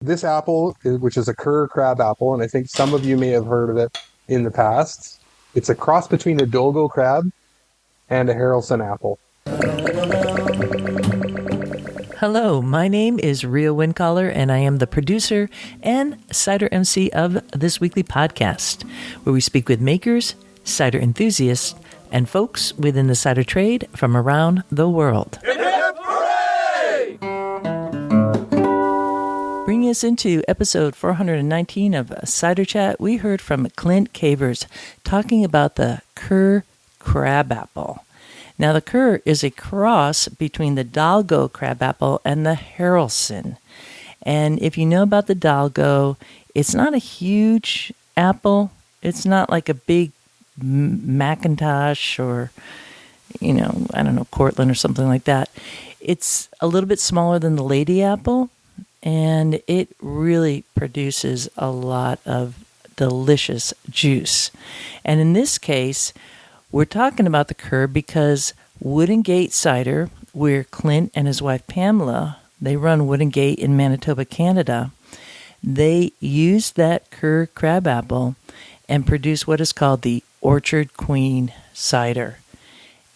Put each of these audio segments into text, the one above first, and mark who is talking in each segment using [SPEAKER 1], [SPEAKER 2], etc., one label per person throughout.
[SPEAKER 1] This apple, which is a Kerr crab apple, and I think some of you may have heard of it in the past. It's a cross between a Dolgo crab and a Haralson apple.
[SPEAKER 2] Hello, my name is Ria Windcaller, and I am the producer and cider MC of this weekly podcast, where we speak with makers, cider enthusiasts, and folks within the cider trade from around the world.
[SPEAKER 3] Hip, hip, hooray!
[SPEAKER 2] Bringing us into episode 419 of Cider Chat, we heard from Clint Cavers talking about the Kerr crab apple. Now, the Kerr is a cross between the Dolgo crabapple and the Haralson. And if you know about the Dolgo, it's not a huge apple. It's not like a big Macintosh or, I don't know, Cortland or something like that. It's a little bit smaller than the lady apple, and it really produces a lot of delicious juice. And in this case, we're talking about the Kerr because Wooden Gate Cider, where Clint and his wife Pamela, they run Wooden Gate in Manitoba, Canada, they use that Kerr crabapple and produce what is called the Orchard Queen cider.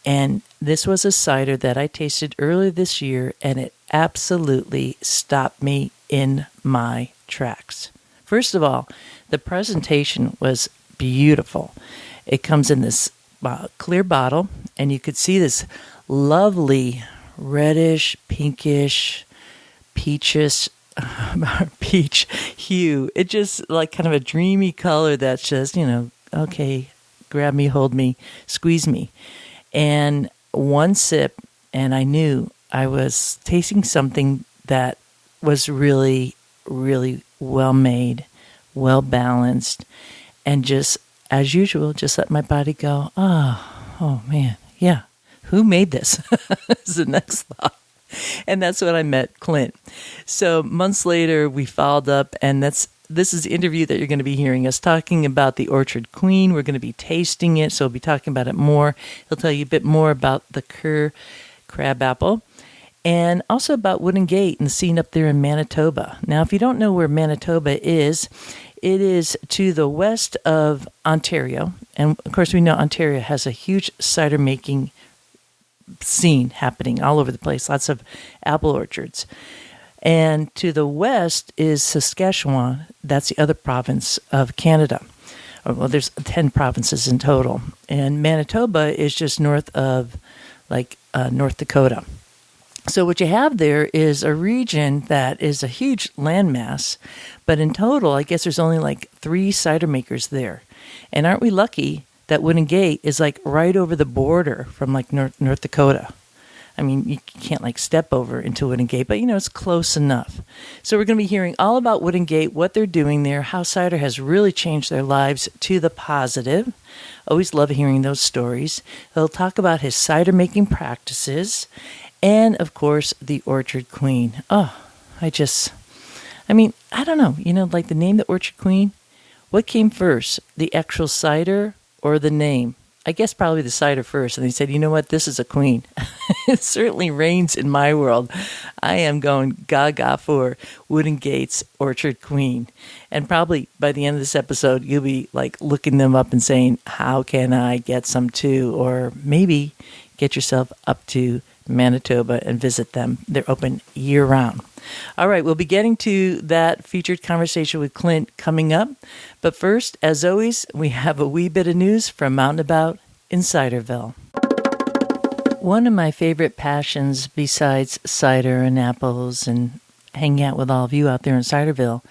[SPEAKER 2] And this was a cider that I tasted earlier this year, and it absolutely stopped me in my tracks. First of all, the presentation was beautiful. It comes in this clear bottle, and you could see this lovely reddish, pinkish, peach hue. It just like kind of a dreamy color that's just, okay, grab me, hold me, squeeze me. And one sip, and I knew I was tasting something that was really, really well made, well balanced, and just as usual, just let my body go, oh man, yeah, who made this? Is the next thought. And that's when I met Clint. So months later, we followed up, and this is the interview that you're going to be hearing us talking about the Orchard Queen. We're going to be tasting it, so we'll be talking about it more. He'll tell you a bit more about the Kerr crabapple, and also about Wooden Gate and the scene up there in Manitoba. Now, if you don't know where Manitoba is, it is to the west of Ontario. And, of course, we know Ontario has a huge cider making scene happening all over the place, lots of apple orchards. And to the west is Saskatchewan. That's the other province of Canada. Well, there's 10 provinces in total. And Manitoba is just north of, North Dakota. So what you have there is a region that is a huge landmass, but in total, I guess there's only 3 cider makers there. And aren't we lucky that Wooden Gate is right over the border from North Dakota? I mean, you can't step over into Wooden Gate, but it's close enough. So we're going to be hearing all about Wooden Gate, what they're doing there, how cider has really changed their lives to the positive. Always love hearing those stories. They'll talk about his cider making practices. And, of course, the Orchard Queen. Oh, I don't know. The name, the Orchard Queen, what came first, the actual cider or the name? I guess probably the cider first. And they said, you know what, this is a queen. It certainly reigns in my world. I am going gaga for Wooden Gate's Orchard Queen. And probably by the end of this episode, you'll be looking them up and saying, how can I get some too? Or maybe get yourself up to Manitoba and visit them. They're open year-round. All right, we'll be getting to that featured conversation with Clint coming up. But first, as always, we have a wee bit of news from Out and About in Ciderville. One of my favorite passions, besides cider and apples and hanging out with all of you out there in Ciderville,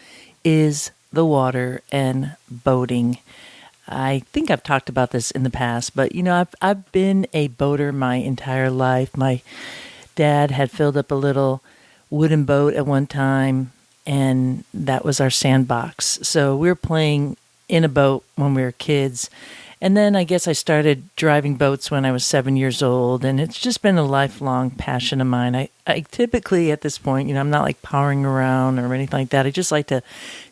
[SPEAKER 2] is the water and boating. I think I've talked about this in the past, but I've been a boater my entire life. My dad had filled up a little wooden boat at one time, and that was our sandbox. So we were playing in a boat when we were kids. And then I guess I started driving boats when I was 7 years old, and it's just been a lifelong passion of mine. I typically, at this point, I'm not powering around or anything like that. I just like to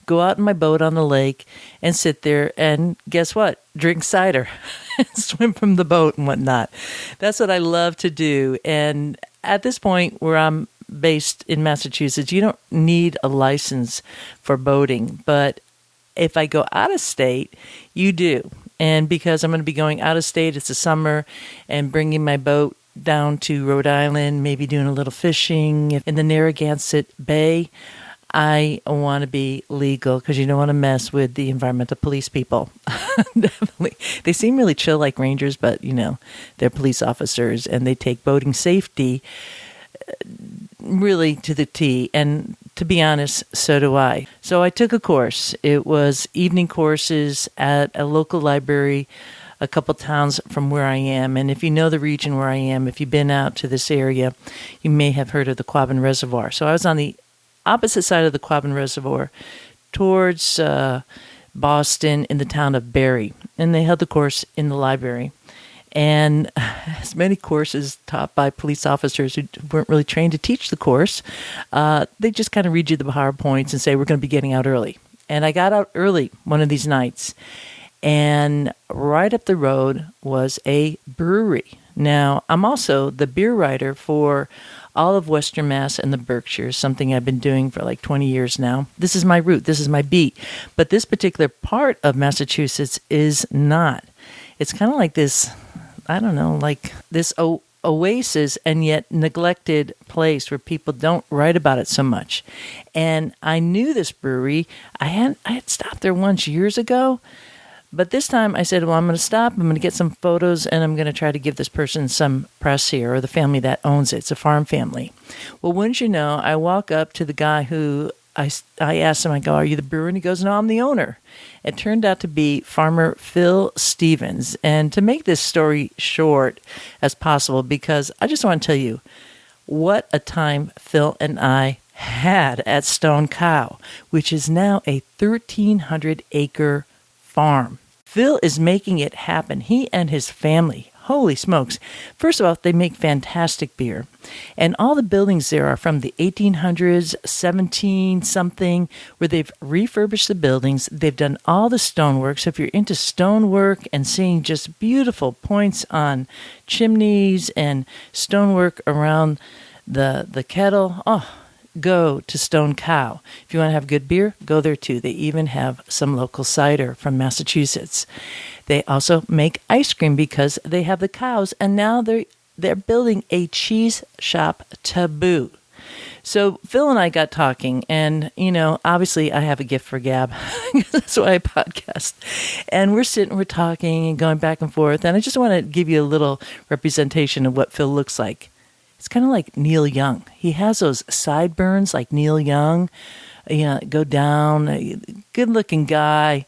[SPEAKER 2] go out in my boat on the lake and sit there and guess what? Drink cider and swim from the boat and whatnot. That's what I love to do. And at this point where I'm based in Massachusetts, you don't need a license for boating. But if I go out of state, you do. And because I'm going to be going out of state, it's the summer, and bringing my boat down to Rhode Island, maybe doing a little fishing in the Narragansett Bay, I want to be legal because you don't want to mess with the environmental police people. Definitely. They seem really chill like rangers, but, they're police officers, and they take boating safety really to the T. And to be honest, so do I. So I took a course. It was evening courses at a local library a couple towns from where I am. And if you know the region where I am, if you've been out to this area, you may have heard of the Quabbin Reservoir. So I was on the opposite side of the Quabbin Reservoir towards Boston in the town of Barre. And they held the course in the library. And as many courses taught by police officers who weren't really trained to teach the course, they just kind of read you the PowerPoints and say, we're going to be getting out early. And I got out early one of these nights. And right up the road was a brewery. Now, I'm also the beer writer for all of Western Mass and the Berkshires, something I've been doing for like 20 years now. This is my route. This is my beat. But this particular part of Massachusetts is not. It's kind of like this, I don't know, like this oasis and yet neglected place where people don't write about it so much. And I knew this brewery. I had stopped there once years ago. But this time I said, well, I'm going to stop. I'm going to get some photos, and I'm going to try to give this person some press here, or the family that owns it. It's a farm family. Well, wouldn't you know, I walk up to the guy who I asked him, I go, are you the brewer? And he goes, no, I'm the owner. It turned out to be farmer Phil Stevens. And to make this story short as possible, because I just want to tell you what a time Phil and I had at Stone Cow, which is now a 1,300-acre farm. Phil is making it happen. He and his family. Holy smokes. First of all, they make fantastic beer. And all the buildings there are from the 1800s, 17-something, where they've refurbished the buildings. They've done all the stonework. So if you're into stonework and seeing just beautiful points on chimneys and stonework around the kettle, go to Stone Cow. If you want to have good beer, go there too. They even have some local cider from Massachusetts. They also make ice cream because they have the cows, and now they're building a cheese shop to boot. So Phil and I got talking, and, obviously I have a gift for gab. That's why I podcast. And we're talking and going back and forth, and I just want to give you a little representation of what Phil looks like. It's kind of like Neil Young. He has those sideburns like Neil Young, go down, good-looking guy,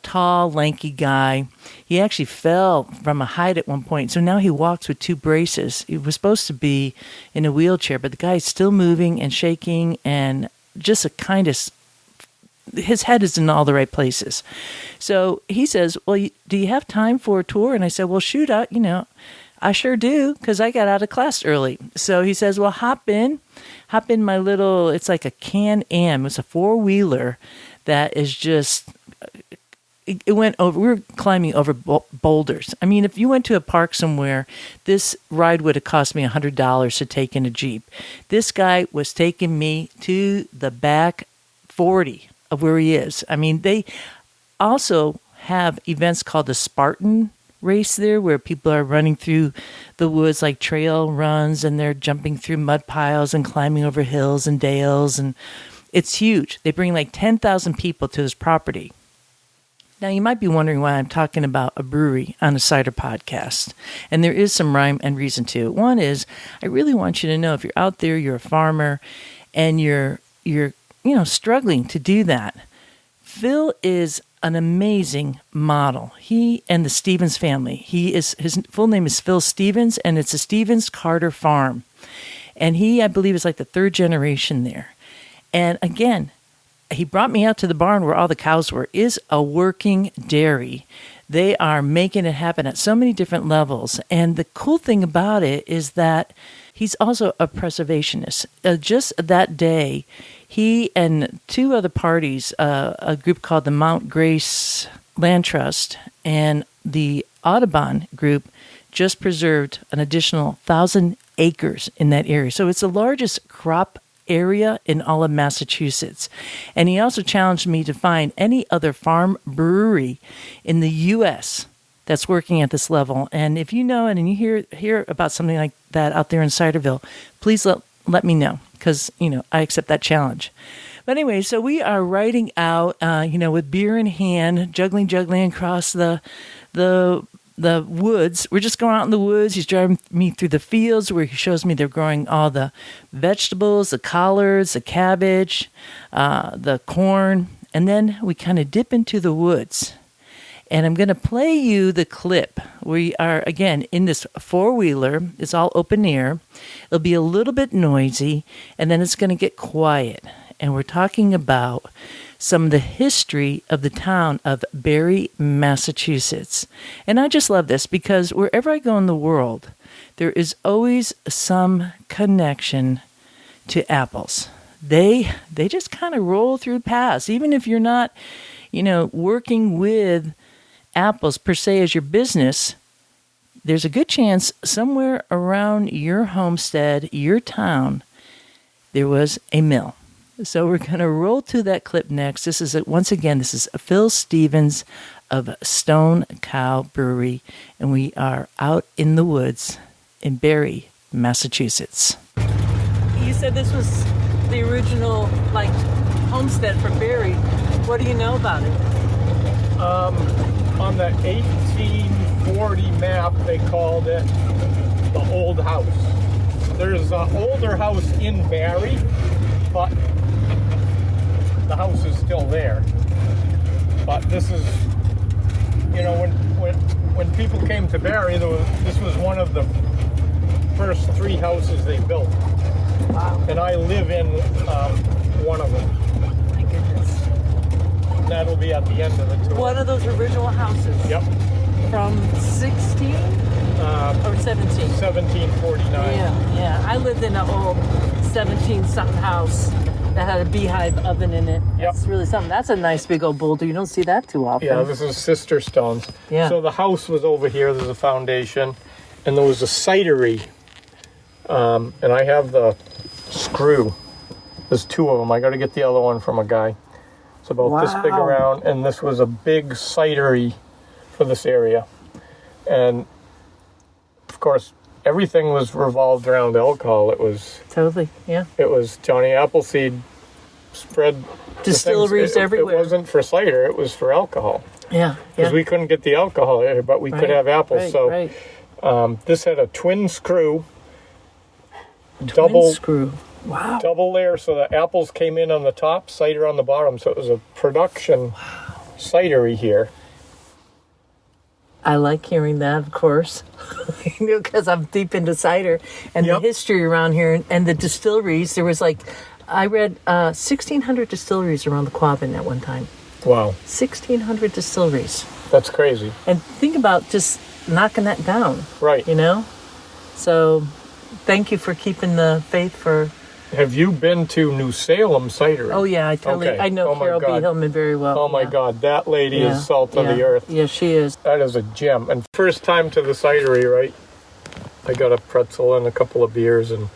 [SPEAKER 2] tall, lanky guy. He actually fell from a height at one point, so now he walks with 2 braces. He was supposed to be in a wheelchair, but the guy's still moving and shaking, and just a kind of, his head is in all the right places. So he says, well, do you have time for a tour? And I said, well, shoot, I sure do, because I got out of class early. So he says, well, hop in my little, it's like a Can-Am. It's a 4-wheeler that is just, it went over, we were climbing over boulders. I mean, if you went to a park somewhere, this ride would have cost me $100 to take in a Jeep. This guy was taking me to the back 40 of where he is. I mean, they also have events called the Spartan race there, where people are running through the woods like trail runs, and they're jumping through mud piles and climbing over hills and dales, and it's huge. They bring like 10,000 people to this property. Now, you might be wondering why I'm talking about a brewery on a cider podcast, and there is some rhyme and reason to it. One is, I really want you to know, if you're out there, you're a farmer, and you're struggling to do that, Phil is an amazing model. He and the Stevens family. His full name is Phil Stevens, and it's a Stevens Carter farm. And he, I believe, is like the 3rd generation there. And again, he brought me out to the barn where all the cows were. Is a working dairy. They are making it happen at so many different levels. And the cool thing about it is that he's also a preservationist. Just that day, he and 2 other parties, a group called the Mount Grace Land Trust and the Audubon group, just preserved an additional 1,000 acres in that area. So it's the largest crop area in all of Massachusetts. And he also challenged me to find any other farm brewery in the U.S. that's working at this level. And if you know it and you hear about something like that out there in Ciderville, please let me know, because, I accept that challenge. But anyway, so we are riding out, with beer in hand, juggling across the woods. We're just going out in the woods. He's driving me through the fields where he shows me they're growing all the vegetables, the collards, the cabbage, the corn. And then we kind of dip into the woods. And I'm going to play you the clip. We are, again, in this four-wheeler. It's all open air. It'll be a little bit noisy, and then it's going to get quiet. And we're talking about some of the history of the town of Barre, Massachusetts. And I just love this because wherever I go in the world, there is always some connection to apples. They just kind of roll through paths. Even if you're not, working with apples per se as your business, there's a good chance somewhere around your homestead, your town, there was a mill. So we're going to roll to that clip next. This is Phil Stevens of Stone Cow Brewery, and we are out in the woods in Barre, Massachusetts. You said this was the original, homestead for Barre. What do you know about it?
[SPEAKER 4] On the 1840 map, they called it the Old House. There's an older house in Barre, but the house is still there. But this is, when people came to Barre, this was one of the first three houses they built.
[SPEAKER 2] Wow.
[SPEAKER 4] And I live in one of them.
[SPEAKER 2] My goodness.
[SPEAKER 4] That'll be at the end of the tour.
[SPEAKER 2] One of those original houses?
[SPEAKER 4] Yep.
[SPEAKER 2] From 16 or 17?
[SPEAKER 4] 1749.
[SPEAKER 2] Yeah. I lived in an old 17-something house that had a beehive oven in it.
[SPEAKER 4] Yep.
[SPEAKER 2] That's really something. That's a nice big old boulder. You don't see that too often.
[SPEAKER 4] Yeah, this is sister stones.
[SPEAKER 2] Yeah.
[SPEAKER 4] So the house was over here. There's a foundation, and there was a cidery. And I have the screw. There's two of them. I got to get the other one from a guy. It's about this big around, and this was a big cidery for this area. And of course, everything was revolved around alcohol. It was
[SPEAKER 2] Totally, yeah.
[SPEAKER 4] It was Johnny Appleseed spread
[SPEAKER 2] Distilleries everywhere.
[SPEAKER 4] It wasn't for cider. It was for alcohol.
[SPEAKER 2] Yeah.
[SPEAKER 4] Because we couldn't get the alcohol here, but we could have apples. This had a twin screw. Double
[SPEAKER 2] screw. Wow.
[SPEAKER 4] Double layer, so the apples came in on the top, cider on the bottom. So it was a production cidery here.
[SPEAKER 2] I like hearing that, of course, because I'm deep into cider and the history around here and the distilleries. There was I read 1,600 distilleries around the Quabbin at one time.
[SPEAKER 4] Wow.
[SPEAKER 2] 1,600 distilleries.
[SPEAKER 4] That's crazy.
[SPEAKER 2] And think about just knocking that down.
[SPEAKER 4] Right.
[SPEAKER 2] So thank you for keeping the faith for...
[SPEAKER 4] Have you been to New Salem Cidery?
[SPEAKER 2] Oh, yeah, I know Carol B. Hillman very well.
[SPEAKER 4] Oh, my God. That lady is salt of the earth.
[SPEAKER 2] Yeah, she is.
[SPEAKER 4] That is a gem. And first time to the cidery, right? I got a pretzel and a couple of beers, and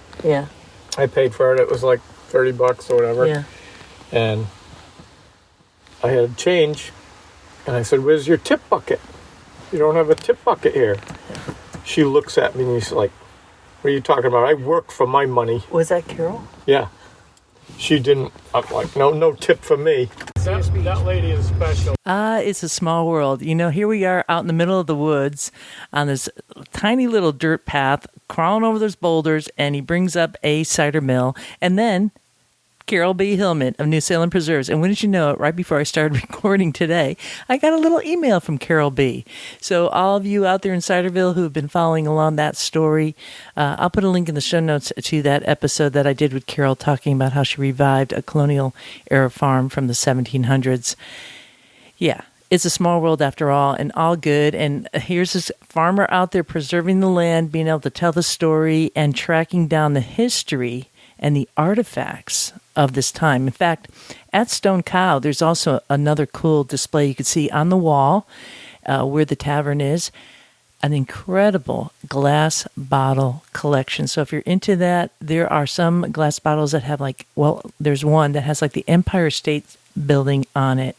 [SPEAKER 4] I paid for it. It was like $30 or whatever.
[SPEAKER 2] Yeah.
[SPEAKER 4] And I had change, and I said, "Where's your tip bucket? You don't have a tip bucket here." She looks at me and she's like, "What are you talking about? I work for my money."
[SPEAKER 2] Was that Carol?
[SPEAKER 4] Yeah. She didn't. I'm like, no tip for me. That lady is special.
[SPEAKER 2] It's a small world. Here we are out in the middle of the woods on this tiny little dirt path, crawling over those boulders, and he brings up a cider mill. And then Carol B. Hillman of New Salem Preserves. And wouldn't you know it, right before I started recording today, I got a little email from Carol B. So all of you out there in Ciderville who have been following along that story, I'll put a link in the show notes to that episode that I did with Carol talking about how she revived a colonial era farm from the 1700s. Yeah. It's a small world after all, and all good. And here's this farmer out there preserving the land, being able to tell the story and tracking down the history and the artifacts of this time. In fact, at Stone Cow, there's also another cool display you can see on the wall where the tavern is. an incredible glass bottle collection. So if you're into that, there are some glass bottles that have there's one that has like the Empire State Building on it.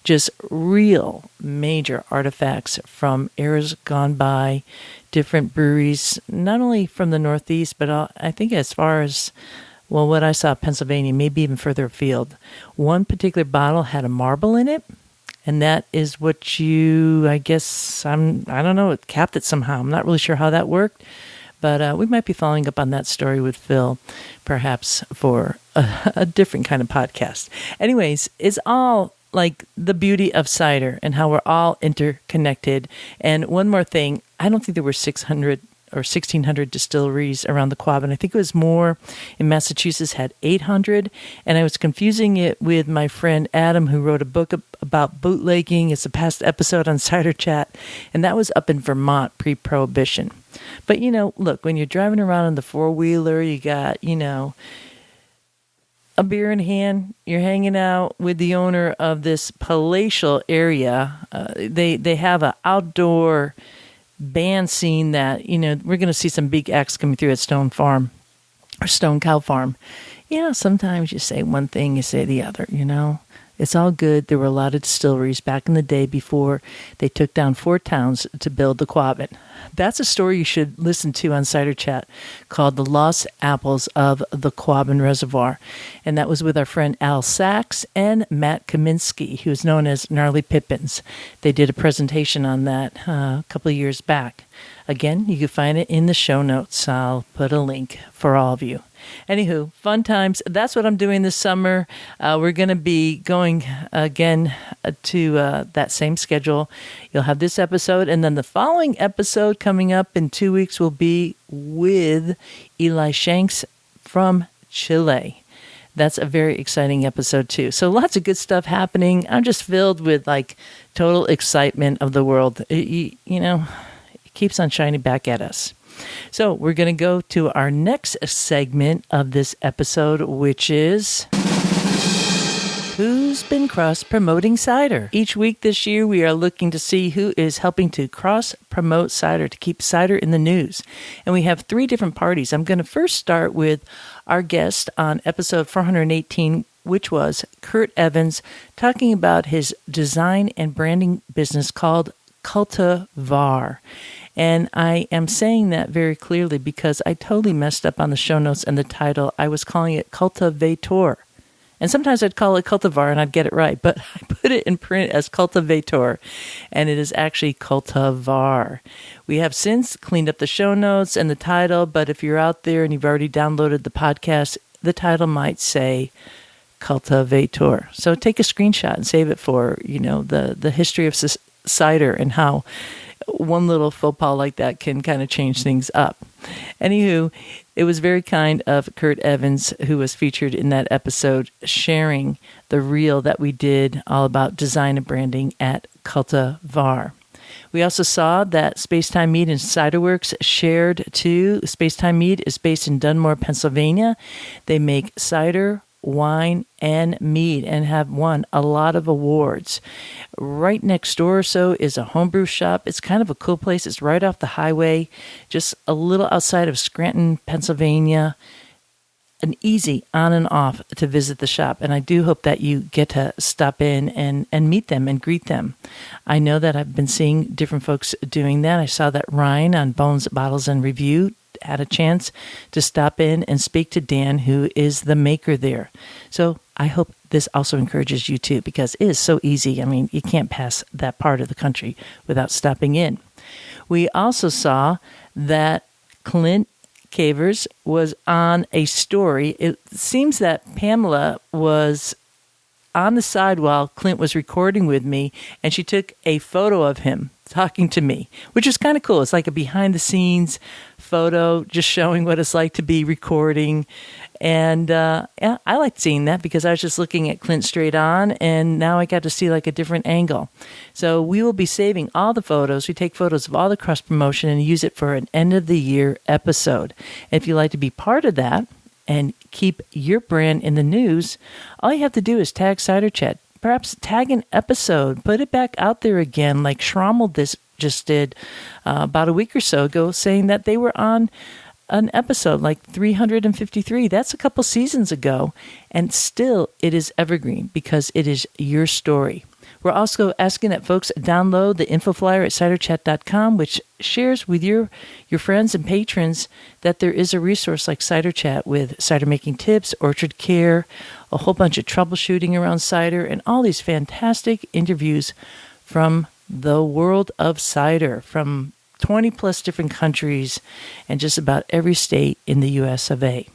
[SPEAKER 2] Just real major artifacts from eras gone by, different breweries, not only from the Northeast, but I think as far as, what I saw, Pennsylvania, maybe even further afield. One particular bottle had a marble in it, and that is what I don't know, it capped it somehow. I'm not really sure how that worked, but we might be following up on that story with Phil, perhaps for a different kind of podcast. Anyways, it's all like the beauty of cider and how we're all interconnected. And one more thing, I don't think there were 600 or 1,600 distilleries around the Quabbin. I think it was more in Massachusetts, had 800. And I was confusing it with my friend Adam, who wrote a book about bootlegging. It's a past episode on Cider Chat. And that was up in Vermont pre-Prohibition. But, look, when you're driving around in the four-wheeler, you got, a beer in hand, you're hanging out with the owner of this palatial area. They have an outdoor band scene that, we're going to see some big acts coming through at Stone Farm or Stone Cow Farm. Sometimes you say one thing, you say the other, It's all good. There were a lot of distilleries back in the day before they took down 4 towns to build the Quabbin. That's a story you should listen to on Cider Chat called The Lost Apples of the Quabbin Reservoir. And that was with our friend Al Sachs and Matt Kaminsky, who is known as Gnarly Pippins. They did a presentation on that a couple of years back. Again, you can find it in the show notes. I'll put a link for all of you. Anywho, fun times. That's what I'm doing this summer. We're going to be going again to that same schedule. You'll have this episode, and then the following episode coming up in 2 weeks will be with Eli Shanks from Chile. That's a very exciting episode too. So lots of good stuff happening. I'm just filled with total excitement of the world. It keeps on shining back at us. So we're going to go to our next segment of this episode, which is Who's Been Cross-Promoting Cider? Each week this year, we are looking to see who is helping to cross-promote cider, to keep cider in the news. And we have 3 different parties. I'm going to first start with our guest on episode 418, which was Kurt Evans, talking about his design and branding business called Cultivar. And I am saying that very clearly because I totally messed up on the show notes and the title. I was calling it Cultivator. And sometimes I'd call it Cultivar and I'd get it right. But I put it in print as Cultivator. And it is actually Cultivar. We have since cleaned up the show notes and the title. But if you're out there and you've already downloaded the podcast, the title might say Cultivator. So take a screenshot and save it for, the history of cider and how one little faux pas like that can kind of change things up. Anywho, it was very kind of Kurt Evans, who was featured in that episode, sharing the reel that we did all about design and branding at Cultivar. We also saw that Spacetime Mead and Ciderworks shared too. Spacetime Mead is based in Dunmore, Pennsylvania. They make cider, wine, and mead and have won a lot of awards. Right next door or so is a homebrew shop. It's kind of a cool place. It's right off the highway, just a little outside of Scranton, Pennsylvania. An easy on and off to visit the shop. And I do hope that you get to stop in and meet them and greet them. I know that I've been seeing different folks doing that. I saw that Ryan on Bones, Bottles, and Review had a chance to stop in and speak to Dan, who is the maker there. So I hope this also encourages you too, because it is so easy. I mean, you can't pass that part of the country without stopping in. We also saw that Clint Cavers was on a story. It seems that Pamela was on the side while Clint was recording with me, and she took a photo of him talking to me, which is kind of cool. It's like a behind-the-scenes photo, just showing what it's like to be recording. And yeah, I liked seeing that because I was just looking at Clint straight on, and now I got to see like a different angle. So we will be saving all the photos. We take photos of all the cross-promotion and use it for an end-of-the-year episode. If you'd like to be part of that and keep your brand in the news, all you have to do is tag Cider Chat. Perhaps tag an episode, put it back out there again, like Schrommel just did about a week or so ago, saying that they were on an episode like 353. That's a couple seasons ago, and still it is evergreen because it is your story. We're also asking that folks download the info flyer at ciderchat.com, which shares with your friends and patrons that there is a resource like Cider Chat with cider making tips, orchard care, a whole bunch of troubleshooting around cider, and all these fantastic interviews from the world of cider, from 20 plus different countries and just about every state in the US of A.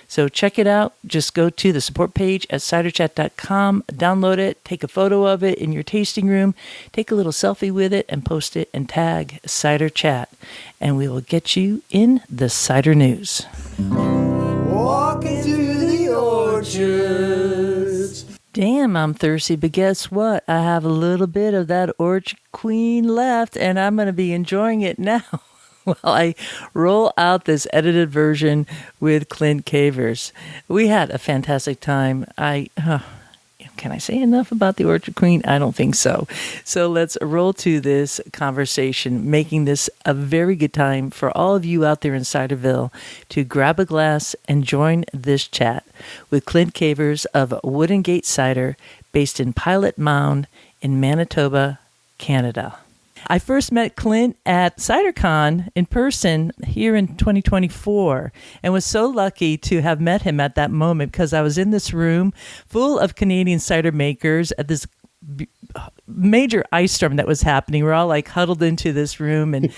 [SPEAKER 2] So check it out. Just go to the support page at ciderchat.com, download it, take a photo of it in your tasting room, take a little selfie with it, and post it and tag Cider Chat. And we will get you in the cider news.
[SPEAKER 3] Walking through the orchards.
[SPEAKER 2] Damn, I'm thirsty, but guess what? I have a little bit of that Orchard Queen left, and I'm going to be enjoying it now. While I roll out this edited version with Clint Cavers. We had a fantastic time. Can I say enough about the Orchard Queen? I don't think so. So let's roll to this conversation, making this a very good time for all of you out there in Ciderville to grab a glass and join this chat with Clint Cavers of Wooden Gate Cider, based in Pilot Mound in Manitoba, Canada. I first met Clint at CiderCon in person here in 2024 and was so lucky to have met him at that moment because I was in this room full of Canadian cider makers at this major ice storm that was happening. We're all like huddled into this room and,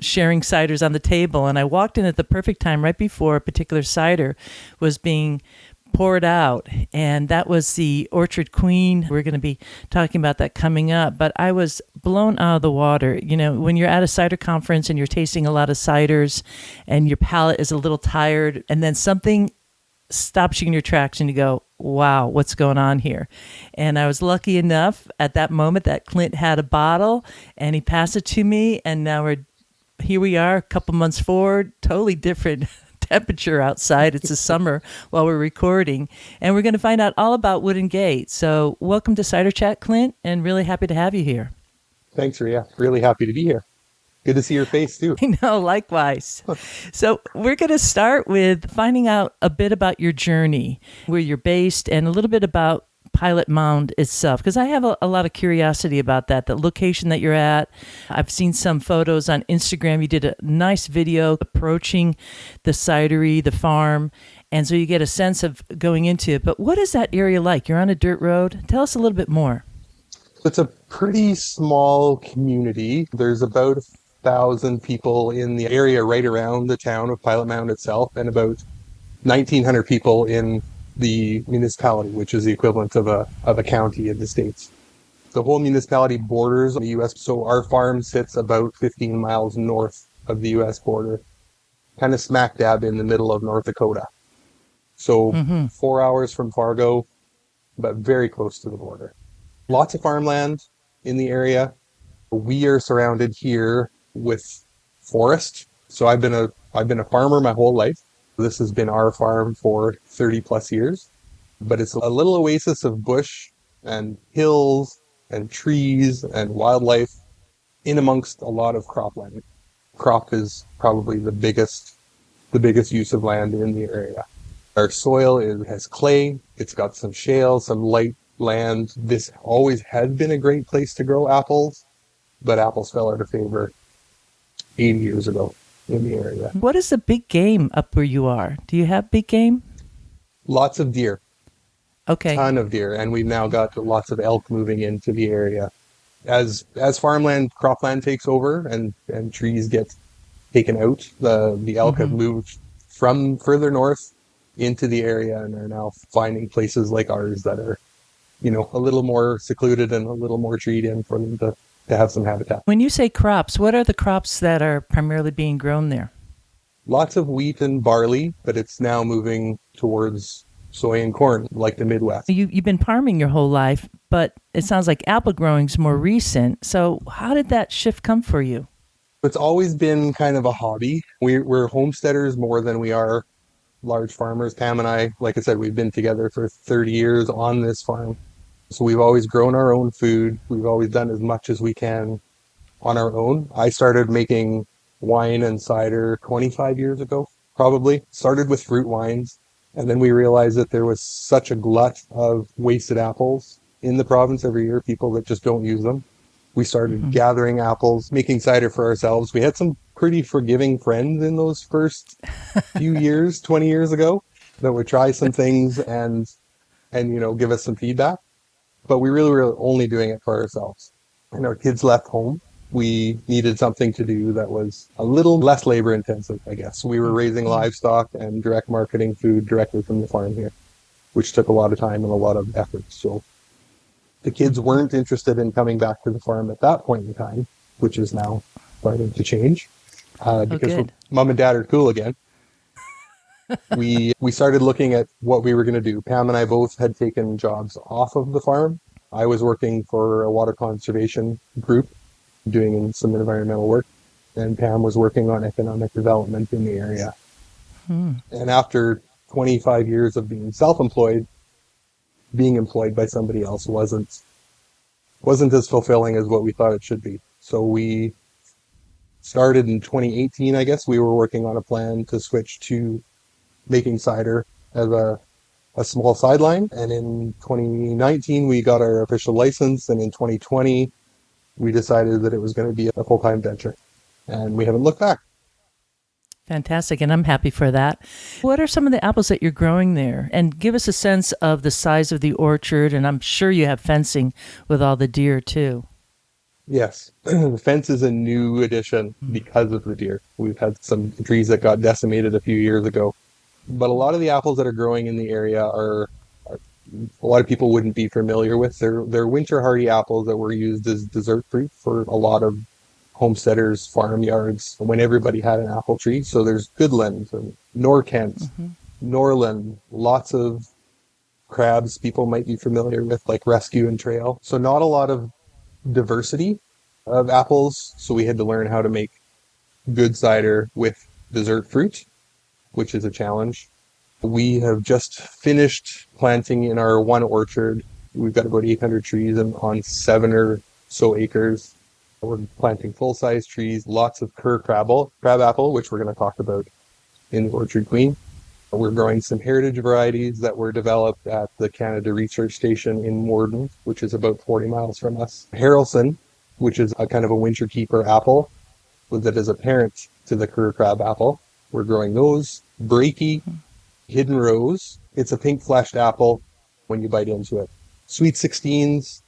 [SPEAKER 2] sharing ciders on the table. And I walked in at the perfect time right before a particular cider was being poured out, and that was the Orchard Queen. We're going to be talking about that coming up, but I was blown out of the water. When you're at a cider conference and you're tasting a lot of ciders and your palate is a little tired, and then something stops you in your tracks and you go, wow, what's going on here? And I was lucky enough at that moment that Clint had a bottle and he passed it to me, and now here we are a couple months forward, totally different temperature outside. It's the summer while we're recording, and we're going to find out all about Wooden Gate. So welcome to Cider Chat, Clint, and really happy to have you here.
[SPEAKER 1] Thanks, Ria. Really happy to be here. Good to see your face too.
[SPEAKER 2] I know, likewise. So we're going to start with finding out a bit about your journey, where you're based, and a little bit about Pilot Mound itself, because I have a lot of curiosity about that, the location that you're at. I've seen some photos on Instagram. You did a nice video approaching the cidery, the farm, and so you get a sense of going into it. But what is that area like? You're on a dirt road. Tell us a little bit more.
[SPEAKER 1] It's a pretty small community. There's about 1,000 people in the area right around the town of Pilot Mound itself, and about 1,900 people in the municipality, which is the equivalent of a county in the States. The whole municipality borders the U.S., so our farm sits about 15 miles north of the U.S. border, kind of smack dab in the middle of North Dakota. So 4 hours from Fargo, but very close to the border. Lots of farmland in the area. We are surrounded here with forest. So I've been a farmer my whole life. This has been our farm for 30 plus years, but it's a little oasis of bush and hills and trees and wildlife in amongst a lot of cropland. Crop is probably the biggest use of land in the area. Our soil has clay. It's got some shale, some light land. This always has been a great place to grow apples, but apples fell out of favor 80 years ago in the area.
[SPEAKER 2] What is the big game up where you are? Do you have big game?
[SPEAKER 1] Lots of deer.
[SPEAKER 2] Okay.
[SPEAKER 1] Ton of deer, and we've now got lots of elk moving into the area. As farmland, cropland takes over and trees get taken out, the elk have moved from further north into the area and are now finding places like ours that are, a little more secluded and a little more treed in for them to have some habitat.
[SPEAKER 2] When you say crops, what are the crops that are primarily being grown there?
[SPEAKER 1] Lots of wheat and barley, but it's now moving towards soy and corn, like the Midwest.
[SPEAKER 2] You've been farming your whole life, but it sounds like apple growing's more recent. So how did that shift come for you?
[SPEAKER 1] It's always been kind of a hobby. We're homesteaders more than we are large farmers. Pam and I, like I said, we've been together for 30 years on this farm. So we've always grown our own food. We've always done as much as we can on our own. I started making wine and cider 25 years ago, probably. Started with fruit wines, and then we realized that there was such a glut of wasted apples in the province every year, people that just don't use them. We started gathering apples, making cider for ourselves. We had some pretty forgiving friends in those first few years, 20 years ago, that would try some things and give us some feedback. But we really were only doing it for ourselves. And our kids left home. We needed something to do that was a little less labor intensive, I guess. We were raising livestock and direct marketing food directly from the farm here, which took a lot of time and a lot of effort. So the kids weren't interested in coming back to the farm at that point in time, which is now starting to change because mom and dad are cool again. We started looking at what we were going to do. Pam and I both had taken jobs off of the farm. I was working for a water conservation group, doing some environmental work, and Pam was working on economic development in the area. And after 25 years of being self-employed, being employed by somebody else wasn't as fulfilling as what we thought it should be. So we started in 2018, I guess. We were working on a plan to switch to making cider as a small sideline. And in 2019, we got our official license. And in 2020, we decided that it was going to be a full-time venture. And we haven't looked back.
[SPEAKER 2] Fantastic, and I'm happy for that. What are some of the apples that you're growing there? And give us a sense of the size of the orchard, and I'm sure you have fencing with all the deer too.
[SPEAKER 1] Yes, the fence is a new addition because of the deer. We've had some trees that got decimated a few years ago. But a lot of the apples that are growing in the area are a lot of people wouldn't be familiar with. They're winter hardy apples that were used as dessert fruit for a lot of homesteaders, farmyards, when everybody had an apple tree. So there's Goodland and Norkent, Norland, lots of crabs people might be familiar with, like Rescue and Trail. So not a lot of diversity of apples. So we had to learn how to make good cider with dessert fruit, which is a challenge. We have just finished planting in our one orchard. We've got about 800 trees on 7 or so acres. We're planting full-size trees, lots of Kerr crab apple, which we're going to talk about in the Orchard Queen. We're growing some heritage varieties that were developed at the Canada Research Station in Morden, which is about 40 miles from us. Harrelson, which is a kind of a winter keeper apple that is a parent to the Kerr crab apple. We're growing those. Breaky, Hidden Rose. It's a pink-fleshed apple when you bite into it. Sweet 16s.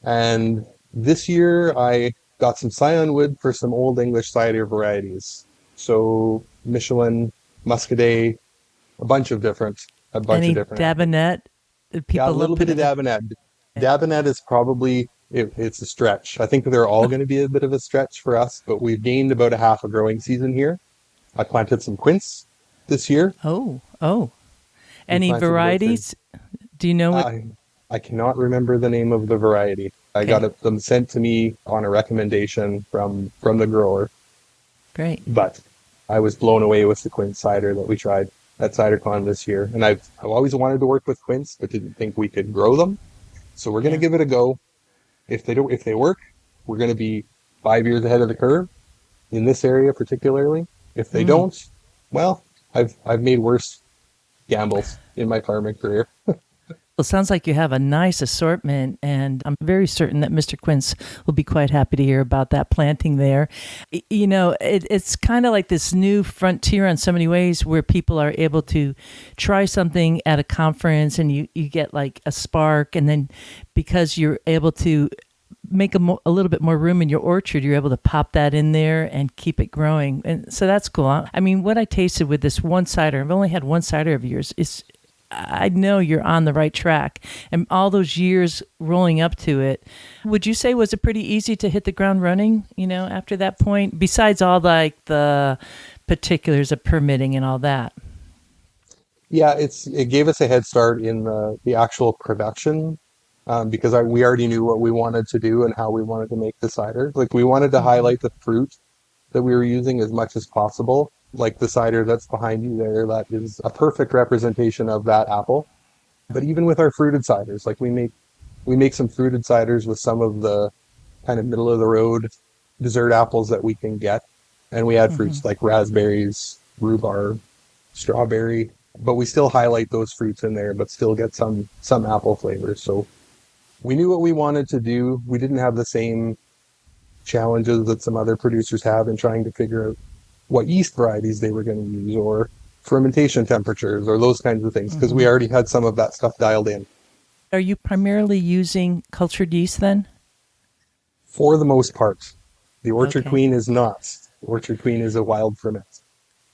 [SPEAKER 1] And this year I got some scion wood for some Old English cider varieties. So Michelin, Muscadet, a bunch of different.
[SPEAKER 2] Dabinette?
[SPEAKER 1] A little bit of Dabinette. Dabinette is probably, it's a stretch. I think they're all going to be a bit of a stretch for us, but we've gained about a half a growing season here. I planted some quince this year.
[SPEAKER 2] Oh. Any varieties? Do you know what?
[SPEAKER 1] I cannot remember the name of the variety. I got them sent to me on a recommendation from the grower.
[SPEAKER 2] Great.
[SPEAKER 1] But I was blown away with the quince cider that we tried at CiderCon this year. And I've always wanted to work with quince, but didn't think we could grow them. So we're going to give it a go. If they work, we're going to be 5 years ahead of the curve in this area particularly. If they don't, well, I've made worse gambles in my farming career.
[SPEAKER 2] Well, it sounds like you have a nice assortment, and I'm very certain that Mr. Quince will be quite happy to hear about that planting there. You know, it's kind of like this new frontier in so many ways where people are able to try something at a conference and you get like a spark, and then because you're able to make a little bit more room in your orchard, you're able to pop that in there and keep it growing. And so that's cool. I mean, what I tasted with this one cider, I've only had one cider of yours, I know you're on the right track. And all those years rolling up to it, would you say was it pretty easy to hit the ground running, after that point, besides all the particulars of permitting and all that?
[SPEAKER 1] Yeah, it gave us a head start in the actual production because we already knew what we wanted to do and how we wanted to make the cider. Like, we wanted to highlight the fruit that we were using as much as possible. Like the cider that's behind you there, that is a perfect representation of that apple. But even with our fruited ciders, like we make some fruited ciders with some of the kind of middle of the road dessert apples that we can get. And we add fruits like raspberries, rhubarb, strawberry, but we still highlight those fruits in there, but still get some apple flavors. So we knew what we wanted to do. We didn't have the same challenges that some other producers have in trying to figure out what yeast varieties they were going to use or fermentation temperatures or those kinds of things, because we already had some of that stuff dialed in.
[SPEAKER 2] Are you primarily using cultured yeast then?
[SPEAKER 1] For the most part. The Orchard
[SPEAKER 2] Okay.
[SPEAKER 1] Queen is not. Orchard Queen is a wild ferment.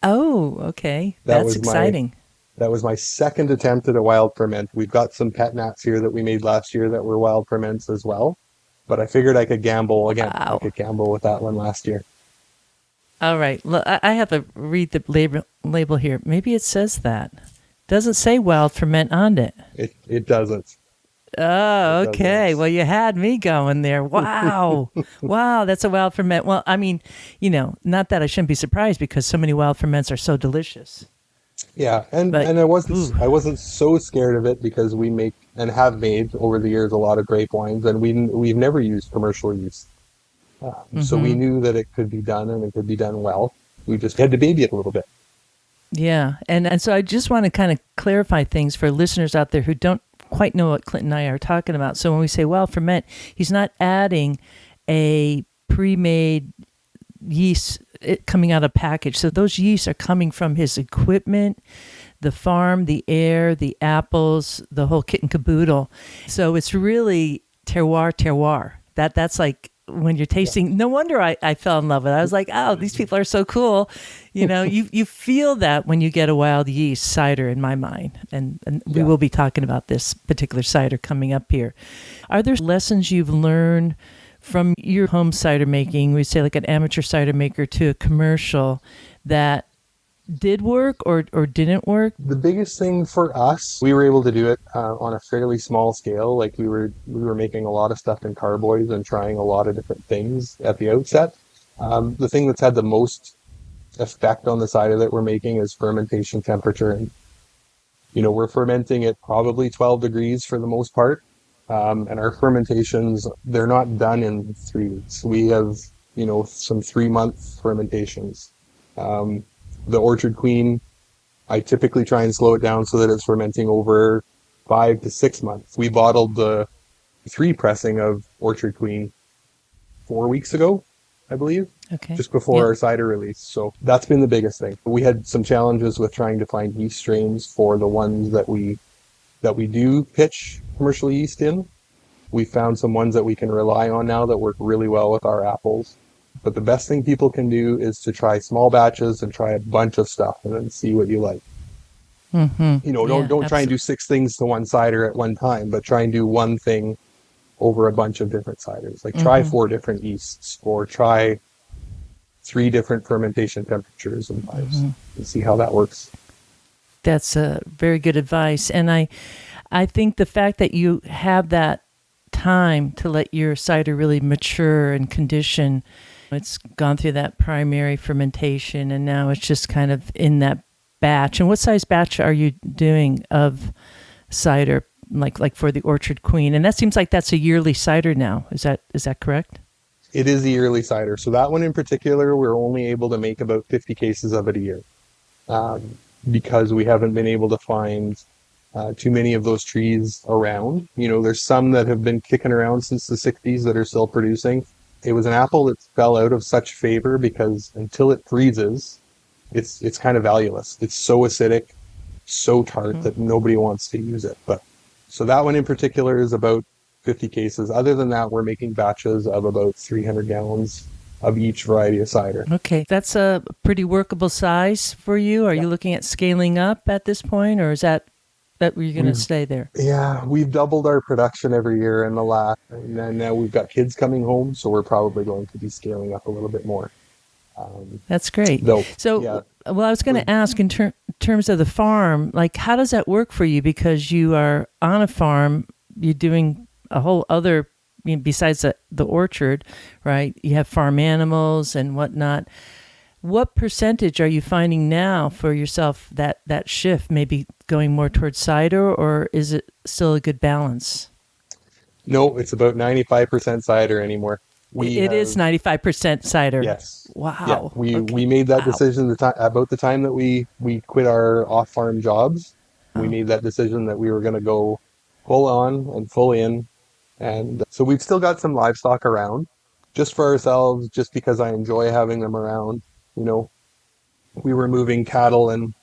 [SPEAKER 2] Oh, okay.
[SPEAKER 1] That
[SPEAKER 2] That's
[SPEAKER 1] was
[SPEAKER 2] exciting.
[SPEAKER 1] That was my second attempt at a wild ferment. We've got some pet nats here that we made last year that were wild ferments as well. But I figured I could gamble again.
[SPEAKER 2] Wow.
[SPEAKER 1] I could gamble with that one last year.
[SPEAKER 2] All right. Look, I have to read the label here. Maybe it says that. Doesn't say wild ferment on it.
[SPEAKER 1] It doesn't.
[SPEAKER 2] Oh,
[SPEAKER 1] It
[SPEAKER 2] okay.
[SPEAKER 1] doesn't.
[SPEAKER 2] Well, you had me going there. Wow. Wow, that's a wild ferment. Well, I mean, not that I shouldn't be surprised because so many wild ferments are so delicious.
[SPEAKER 1] Yeah, and
[SPEAKER 2] But-
[SPEAKER 1] I wasn't so scared of it because we make and have made over the years a lot of grape wines, and we've never used commercial yeast. So we knew that it could be done and it could be done well. We just had to baby it a little bit.
[SPEAKER 2] Yeah. And so I just want to kind of clarify things for listeners out there who don't quite know what Clint and I are talking about. So when we say wild ferment, he's not adding a pre-made yeast coming out of package. So those yeasts are coming from his equipment, the farm, the air, the apples, the whole kit and caboodle. So it's really terroir. That's like when you're tasting. No wonder I fell in love with it. I was like, oh, these people are so cool. You feel that when you get a wild yeast cider in my mind. And we will be talking about this particular cider coming up here. Are there lessons you've learned from your home cider making, we say like an amateur cider maker to a commercial, that did work or didn't work?
[SPEAKER 1] The biggest thing for us, we were able to do it on a fairly small scale. Like we were making a lot of stuff in carboys and trying a lot of different things at the outset. The thing that's had the most effect on the cider that we're making is fermentation temperature. And, we're fermenting at probably 12 degrees for the most part. And our fermentations, they're not done in 3 weeks. We have, some 3-month fermentations. The Orchard Queen, I typically try and slow it down so that it's fermenting over 5 to 6 months. We bottled the 3 pressing of Orchard Queen 4 weeks ago, I believe,
[SPEAKER 2] Okay.
[SPEAKER 1] just before
[SPEAKER 2] Yeah.
[SPEAKER 1] our cider release. So that's been the biggest thing. We had some challenges with trying to find yeast strains for the ones that we do pitch commercial yeast in. We found some ones that we can rely on now that work really well with our apples. But the best thing people can do is to try small batches and try a bunch of stuff and then see what you like.
[SPEAKER 2] Mm-hmm.
[SPEAKER 1] Don't try and do 6 things to one cider at one time, but try and do one thing over a bunch of different ciders. Like try 4 different yeasts or try 3 different fermentation temperatures and vibes and see how that works.
[SPEAKER 2] That's very good advice. And I think the fact that you have that time to let your cider really mature and condition, it's gone through that primary fermentation and now it's just kind of in that batch. And what size batch are you doing of cider, like for the Orchard Queen? And that seems like that's a yearly cider now. Is that correct?
[SPEAKER 1] It is a yearly cider. So that one in particular, we're only able to make about 50 cases of it a year because we haven't been able to find too many of those trees around. There's some that have been kicking around since the 60s that are still producing. It was an apple that fell out of such favor because until it freezes, it's kind of valueless. It's so acidic, so tart that nobody wants to use it. But so that one in particular is about 50 cases. Other than that, we're making batches of about 300 gallons of each variety of cider.
[SPEAKER 2] Okay, that's a pretty workable size for you. Are you looking at scaling up at this point, or is that you're going to stay there?
[SPEAKER 1] Yeah, we've doubled our production every year in the last, and then now we've got kids coming home, so we're probably going to be scaling up a little bit more.
[SPEAKER 2] That's great.
[SPEAKER 1] Though,
[SPEAKER 2] So,
[SPEAKER 1] yeah.
[SPEAKER 2] well, I was going to ask in terms of the farm, like how does that work for you? Because you are on a farm, you're doing a whole other, besides the orchard, right? You have farm animals and whatnot. What percentage are you finding now for yourself that shift, maybe going more towards cider, or is it still a good balance?
[SPEAKER 1] No, it's about 95% cider anymore.
[SPEAKER 2] It is 95% cider.
[SPEAKER 1] Yes. Yeah,
[SPEAKER 2] Wow.
[SPEAKER 1] we
[SPEAKER 2] Okay.
[SPEAKER 1] made that
[SPEAKER 2] Wow.
[SPEAKER 1] decision about the time that we quit our off-farm jobs. We
[SPEAKER 2] Oh,
[SPEAKER 1] made that decision that we were going to go full on and full in. And so we've still got some livestock around just for ourselves, just because I enjoy having them around. You know, we were moving cattle and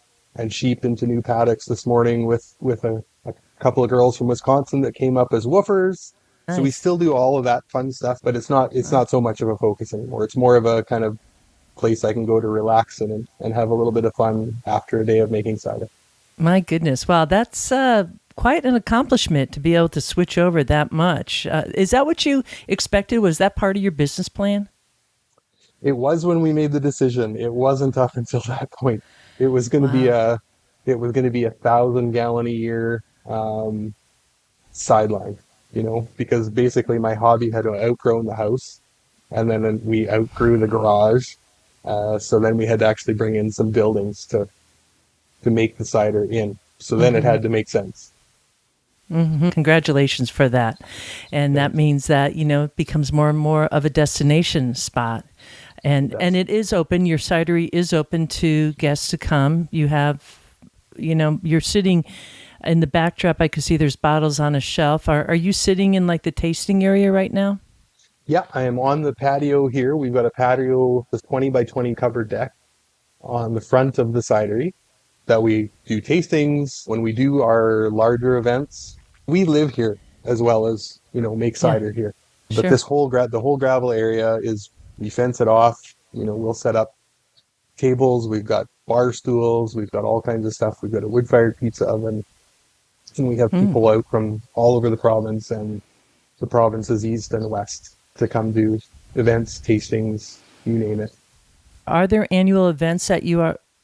[SPEAKER 1] sheep into new paddocks this morning with a couple of girls from Wisconsin that came up as woofers. So we
[SPEAKER 2] nice.
[SPEAKER 1] still do all of that fun stuff, but it's not so much of a focus anymore. It's more of a kind of place I can go to relax in and have a little bit of fun after a day of making cider.
[SPEAKER 2] My goodness. Wow, that's quite an accomplishment to be able to switch over that much. Is that what you expected? Was that part of your business plan?
[SPEAKER 1] It was when we made the decision. It wasn't up until that point. It was going to be
[SPEAKER 2] Wow.
[SPEAKER 1] a 1,000 gallon a year sideline, because basically my hobby had outgrown the house, and then we outgrew the garage. So then we had to actually bring in some buildings to make the cider in. So then it had to make sense.
[SPEAKER 2] Congratulations for that. And that
[SPEAKER 1] Thanks.
[SPEAKER 2] means that, it becomes more and more of a destination spot. And
[SPEAKER 1] Yes.
[SPEAKER 2] it is open. Your cidery is open to guests to come. You have, you're sitting in the backdrop. I could see there's bottles on a shelf. Are you sitting in like the tasting area right now?
[SPEAKER 1] Yeah, I am on the patio here. We've got a patio, this 20 by 20 covered deck on the front of the cidery that we do tastings when we do our larger events. We live here as well as, make
[SPEAKER 2] Yeah,
[SPEAKER 1] cider here. But
[SPEAKER 2] sure.
[SPEAKER 1] the whole gravel area is, we fence it off. We'll set up tables. We've got bar stools. We've got all kinds of stuff. We've got a wood-fired pizza oven. And we have
[SPEAKER 2] Mm.
[SPEAKER 1] people out from all over the province and the provinces east and west to come do events, tastings, you name it.
[SPEAKER 2] Are there annual events that you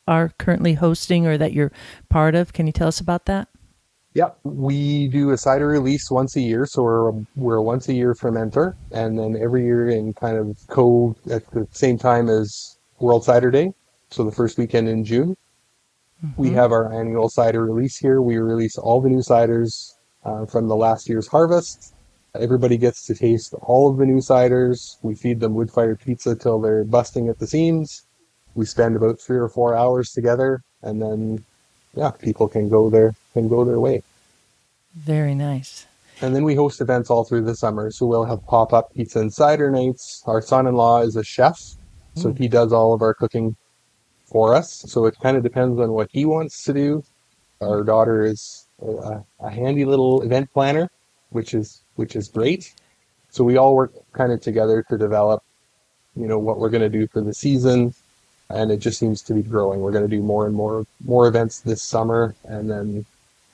[SPEAKER 2] are currently hosting or that you're part of? Can you tell us about that?
[SPEAKER 1] Yeah, we do a cider release once a year, so we're a once a year fermenter, and then every year in kind of at the same time as World Cider Day, so the first weekend in June, we have our annual cider release here. We release all the new ciders from the last year's harvest. Everybody gets to taste all of the new ciders. We feed them wood-fired pizza till they're busting at the seams. We spend about 3 or 4 hours together, and then yeah, people can go their way.
[SPEAKER 2] Very nice.
[SPEAKER 1] And then we host events all through the summer. So we'll have pop-up pizza and cider nights. Our son-in-law is a chef, so he does all of our cooking for us. So it kind of depends on what he wants to do. Our daughter is a handy little event planner, which is great. So we all work kind of together to develop, what we're going to do for the season. And it just seems to be growing. We're going to do more and more events this summer, and then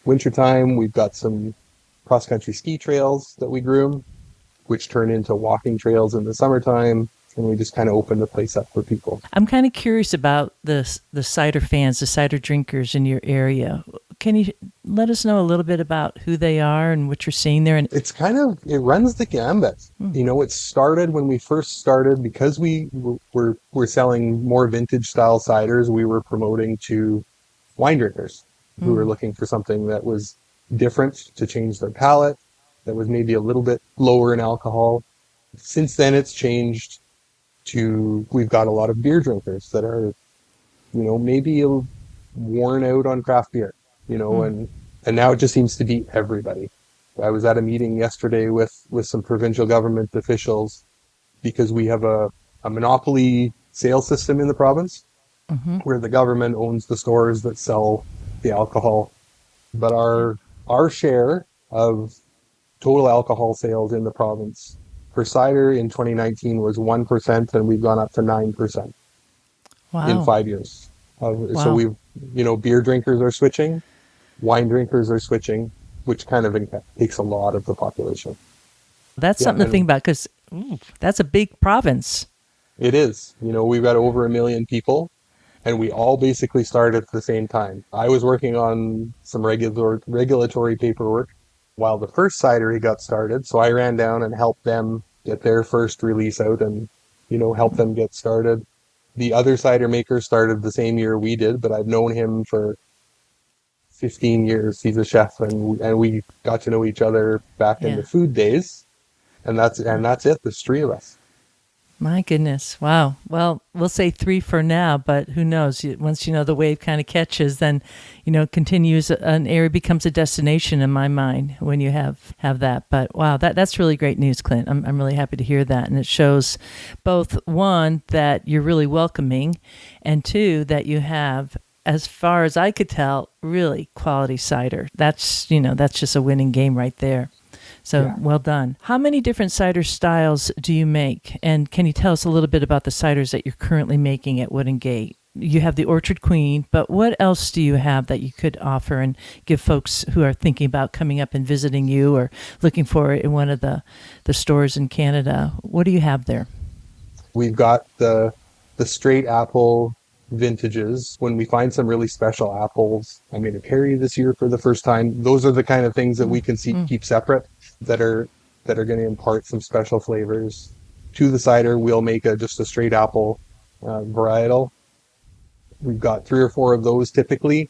[SPEAKER 1] wintertime we've got some cross-country ski trails that we groom, which turn into walking trails in the summertime, and we just kind of open the place up for people.
[SPEAKER 2] I'm kind of curious about the cider fans, the cider drinkers in your area. Can you let us know a little bit about who they are and what you're seeing there? And
[SPEAKER 1] It runs the gambit. It started when we first started, because we were selling more vintage style ciders. We were promoting to wine drinkers who were looking for something that was different to change their palate, that was maybe a little bit lower in alcohol. Since then, it's changed to, we've got a lot of beer drinkers that are, maybe worn out on craft beer, and now it just seems to be everybody. I was at a meeting yesterday with some provincial government officials, because we have a monopoly sales system in the province where the government owns the stores that sell the alcohol. But our share of total alcohol sales in the province for cider in 2019 was 1%, and we've gone up to 9% in
[SPEAKER 2] wow,
[SPEAKER 1] 5 years. So
[SPEAKER 2] wow,
[SPEAKER 1] beer drinkers are switching, wine drinkers are switching, which kind of takes a lot of the population.
[SPEAKER 2] that's
[SPEAKER 1] Yeah,
[SPEAKER 2] something to think
[SPEAKER 1] and
[SPEAKER 2] about because that's a big province.
[SPEAKER 1] it is. We've got over 1 million people, and we all basically started at the same time. I was working on some regulatory paperwork while the first cidery got started, so I ran down and helped them get their first release out and, help them get started. The other cider maker started the same year we did, but I've known him for 15 years. He's a chef, and we got to know each other back in
[SPEAKER 2] Yeah.
[SPEAKER 1] the food days, and that's it. There's three of us.
[SPEAKER 2] My goodness. Wow. Well, we'll say 3 for now, but who knows? Once the wave kind of catches, then, it continues. An area becomes a destination in my mind when you have that. But wow, that's really great news, Clint. I'm really happy to hear that. And it shows both, one, that you're really welcoming, and two, that you have, as far as I could tell, really quality cider. That's just a winning game right there. So
[SPEAKER 1] Yeah.
[SPEAKER 2] well done. How many different cider styles do you make? And can you tell us a little bit about the ciders that you're currently making at Wooden Gate? You have the Orchard Queen, but what else do you have that you could offer and give folks who are thinking about coming up and visiting you or looking for it in one of the stores in Canada? What do you have there?
[SPEAKER 1] We've got the straight apple vintages. When we find some really special apples, I made a Perry this year for the first time. Those are the kind of things that we can keep separate that are going to impart some special flavors to the cider. We'll make just a straight apple varietal. We've got 3 or 4 of those typically.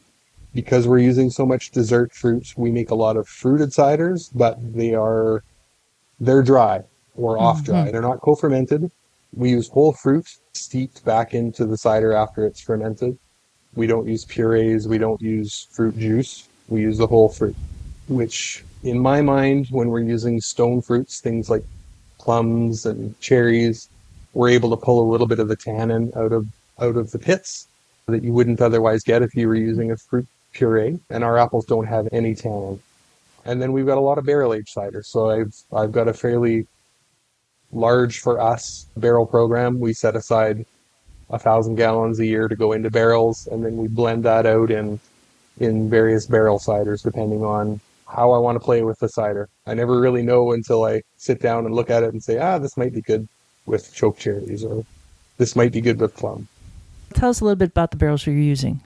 [SPEAKER 1] Because we're using so much dessert fruit, we make a lot of fruited ciders, but they're dry or off dry. They're not co-fermented. We use whole fruit steeped back into the cider after it's fermented. We don't use purees. We don't use fruit juice. We use the whole fruit, which in my mind, when we're using stone fruits, things like plums and cherries, we're able to pull a little bit of the tannin out of the pits that you wouldn't otherwise get if you were using a fruit puree. And our apples don't have any tannin. And then we've got a lot of barrel-aged cider. So I've got a fairly large, for us, barrel program. We set aside 1,000 gallons a year to go into barrels, and then we blend that out in various barrel ciders depending on how I want to play with the cider. I never really know until I sit down and look at it and say, this might be good with choke cherries, or this might be good with plum.
[SPEAKER 2] Tell us a little bit about the barrels you're using.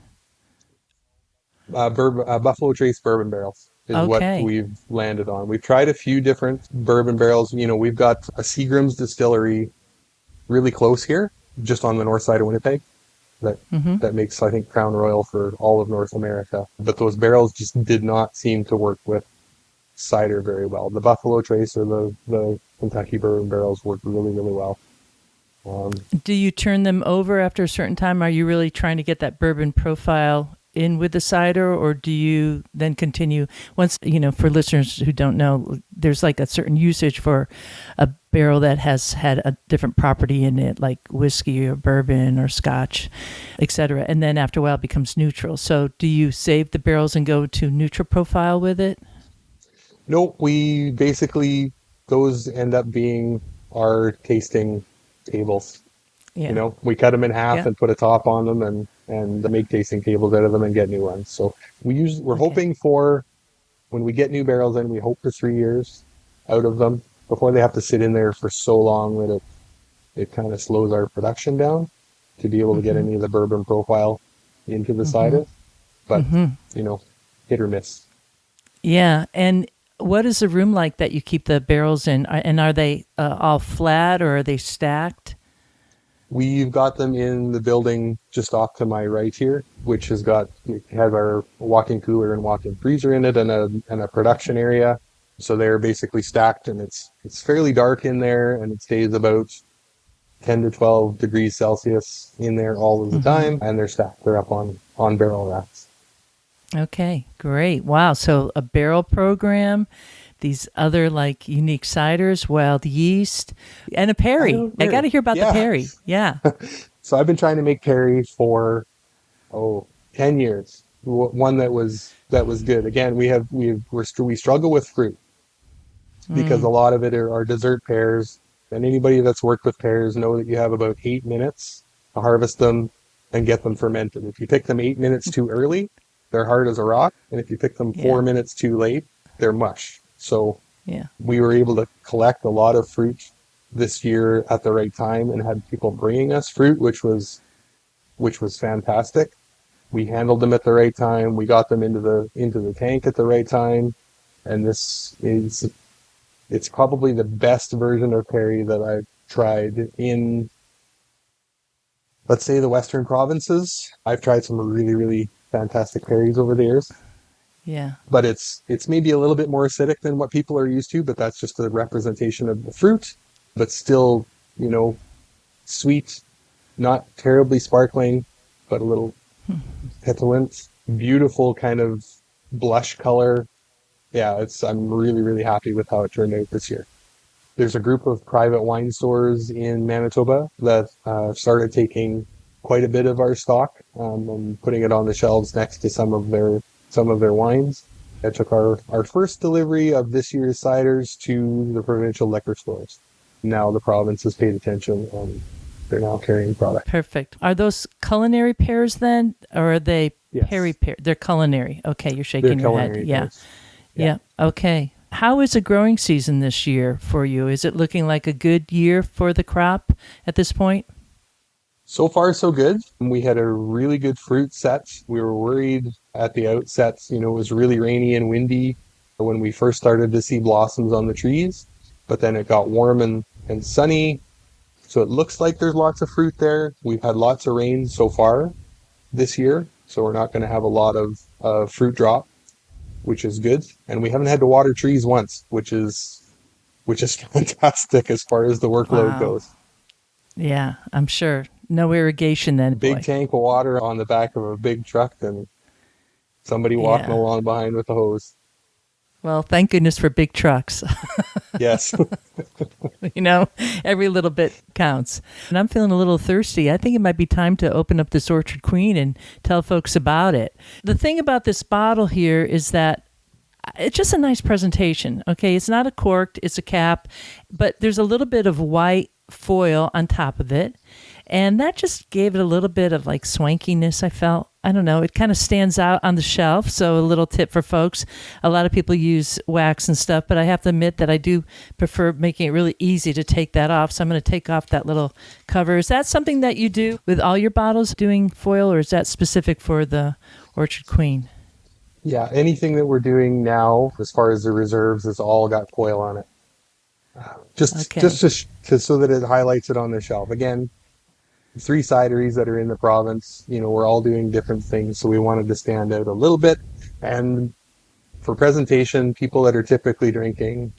[SPEAKER 1] Buffalo Trace bourbon barrels is what we've landed on. We've tried a few different bourbon barrels. We've got a Seagram's distillery really close here, just on the north side of Winnipeg, that makes, I think, Crown Royal for all of North America. But those barrels just did not seem to work with cider very well. The Buffalo Trace or the Kentucky bourbon barrels work really, really well.
[SPEAKER 2] Do you turn them over after a certain time? Are you really trying to get that bourbon profile in with the cider, or do you then continue once, for listeners who don't know, there's like a certain usage for a barrel that has had a different property in it, like whiskey or bourbon or scotch, etc. And then after a while it becomes neutral. So do you save the barrels and go to neutral profile with it?
[SPEAKER 1] No, we basically, those end up being our tasting tables.
[SPEAKER 2] Yeah.
[SPEAKER 1] We cut them in half and put a top on them and make tasting tables out of them and get new ones. So we're hoping for, when we get new barrels in, we hope for 3 years out of them before they have to sit in there for so long that it kind of slows our production down to be able to get any of the bourbon profile into the cider. But, hit or miss.
[SPEAKER 2] Yeah. And what is the room like that you keep the barrels in? And are they all flat, or are they stacked?
[SPEAKER 1] We've got them in the building just off to my right here, which has our walk-in cooler and walk-in freezer in it, and a production area. So they're basically stacked, and it's fairly dark in there, and it stays about 10 to 12 degrees Celsius in there all of the time, and they're stacked. They're up on barrel racks.
[SPEAKER 2] Okay, great. Wow. So a barrel program, these other unique ciders, wild yeast, and a Perry. I got to hear about the Perry. Yeah.
[SPEAKER 1] So I've been trying to make Perry for 10 years. One that was good. Again, we struggle with fruit because a lot of it are dessert pears, and anybody that's worked with pears know that you have about 8 minutes to harvest them and get them fermented. If you pick them 8 minutes too early, they're hard as a rock, and if you pick them 4 minutes too late, they're mush. So we were able to collect a lot of fruit this year at the right time and had people bringing us fruit, which was fantastic. We handled them at the right time. We got them into the tank at the right time, and it's probably the best version of Perry that I've tried in, let's say, the Western provinces. I've tried some really, really fantastic Perrys over the years.
[SPEAKER 2] Yeah.
[SPEAKER 1] But it's maybe a little bit more acidic than what people are used to, but that's just a representation of the fruit. But still, Sweet, not terribly sparkling, but a little petulant. Beautiful kind of blush color. Yeah, I'm really, really happy with how it turned out this year. There's a group of private wine stores in Manitoba that started taking quite a bit of our stock and putting it on the shelves next to some of their wines. I took our first delivery of this year's ciders to the provincial liquor stores. Now the province has paid attention and they're now carrying product.
[SPEAKER 2] Perfect. Are those culinary pears then, or are they
[SPEAKER 1] Yes.
[SPEAKER 2] peri pear? They're culinary. Okay, you're shaking
[SPEAKER 1] They're
[SPEAKER 2] your head.
[SPEAKER 1] culinary
[SPEAKER 2] Yeah.
[SPEAKER 1] pears.
[SPEAKER 2] Yeah. Okay. How is the growing season this year for you? Is it looking like a good year for the crop at this point?
[SPEAKER 1] So far, so good. We had a really good fruit set. We were worried at the outset, it was really rainy and windy when we first started to see blossoms on the trees, but then it got warm and sunny. So it looks like there's lots of fruit there. We've had lots of rain so far this year, so we're not going to have a lot of fruit drop, which is good. And we haven't had to water trees once, which is fantastic as far as the workload goes.
[SPEAKER 2] Yeah, I'm sure. No irrigation then.
[SPEAKER 1] Big tank of water on the back of a big truck and somebody walking along behind with a hose.
[SPEAKER 2] Well, thank goodness for big trucks.
[SPEAKER 1] Yes.
[SPEAKER 2] Every little bit counts. And I'm feeling a little thirsty. I think it might be time to open up this Orchard Queen and tell folks about it. The thing about this bottle here is that it's just a nice presentation. Okay, it's not a corked, it's a cap, but there's a little bit of white foil on top of it. And that just gave it a little bit of like swankiness, I felt. I don't know. It kind of stands out on the shelf. So a little tip for folks. A lot of people use wax and stuff, but I have to admit that I do prefer making it really easy to take that off. So I'm going to take off that little cover. Is that something that you do with all your bottles, doing foil, or is that specific for the Orchard Queen?
[SPEAKER 1] Yeah, anything that we're doing now, as far as the reserves, it's all got foil on it. Just so that it highlights it on the shelf. Again, 3 cideries that are in the province, we're all doing different things, so we wanted to stand out a little bit. And for presentation, people that are typically drinking,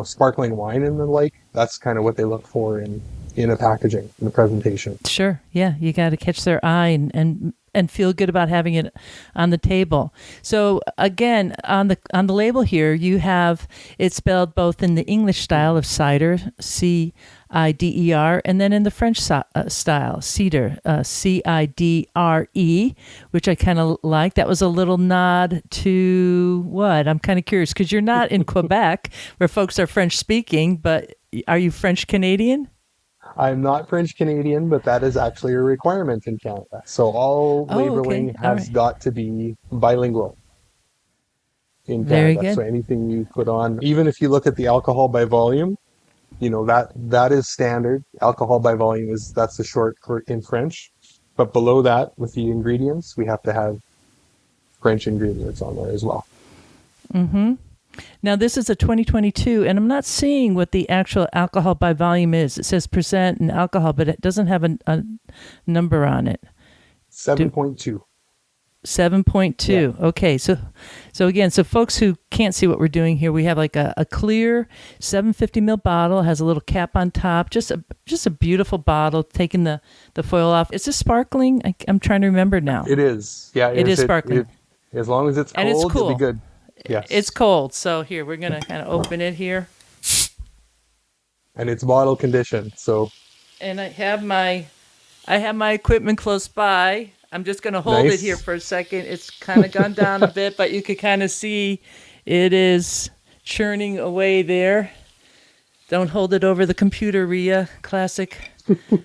[SPEAKER 1] sparkling wine and the like, that's kind of what they look for in a packaging, in a presentation.
[SPEAKER 2] Sure. Yeah, you got to catch their eye and feel good about having it on the table. So again, on the label here, you have it spelled both in the English style of cider, Cider, and then in the French style, Cider, Cidre, which I kind of like. That was a little nod to what? I'm kind of curious because you're not in Quebec where folks are French speaking, but are you French Canadian?
[SPEAKER 1] I'm not French Canadian, but that is actually a requirement in Canada. So all labeling has got to be bilingual in Canada.
[SPEAKER 2] Very good.
[SPEAKER 1] So anything you put on, even if you look at the alcohol by volume, that is standard. Alcohol by volume that's the short in French. But below that, with the ingredients, we have to have French ingredients on there as well.
[SPEAKER 2] Mm-hmm. Now, this is a 2022, and I'm not seeing what the actual alcohol by volume is. It says percent and alcohol, but it doesn't have a number on it.
[SPEAKER 1] 7.2.
[SPEAKER 2] 7.2. Yeah. Okay, so again, so folks who can't see what we're doing here, we have like a clear 750 ml bottle, has a little cap on top, just a beautiful bottle. Taking the foil off. Is this sparkling? I'm trying to remember now.
[SPEAKER 1] It is. Yeah,
[SPEAKER 2] it is sparkling.
[SPEAKER 1] As long as it's cold,
[SPEAKER 2] and it's cool.
[SPEAKER 1] It'll be good. Yes.
[SPEAKER 2] It's cold. So here, we're going to kind of open it here.
[SPEAKER 1] And it's bottle conditioned. So.
[SPEAKER 2] And I have my equipment close by. I'm just going to hold it here for a second. It's kind of gone down a bit, but you can kind of see it is churning away there. Don't hold it over the computer, Rhea. Classic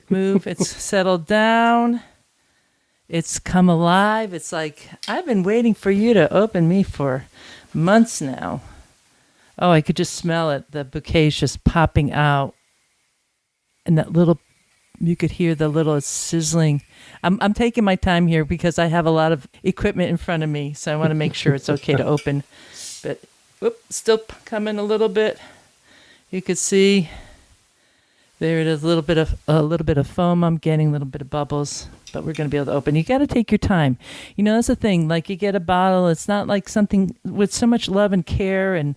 [SPEAKER 2] move. It's settled down. It's come alive. It's like, I've been waiting for you to open me for months now. Oh, I could just smell it. The bouquet's just popping out. And that little, you could hear the little sizzling. I'm taking my time here because I have a lot of equipment in front of me, so I want to make sure it's okay to open. But, still coming a little bit. You could see there it is, a little bit of foam I'm getting, a little bit of bubbles, but we're going to be able to open. You got to take your time. That's the thing. Like, you get a bottle, it's not like something with so much love and care and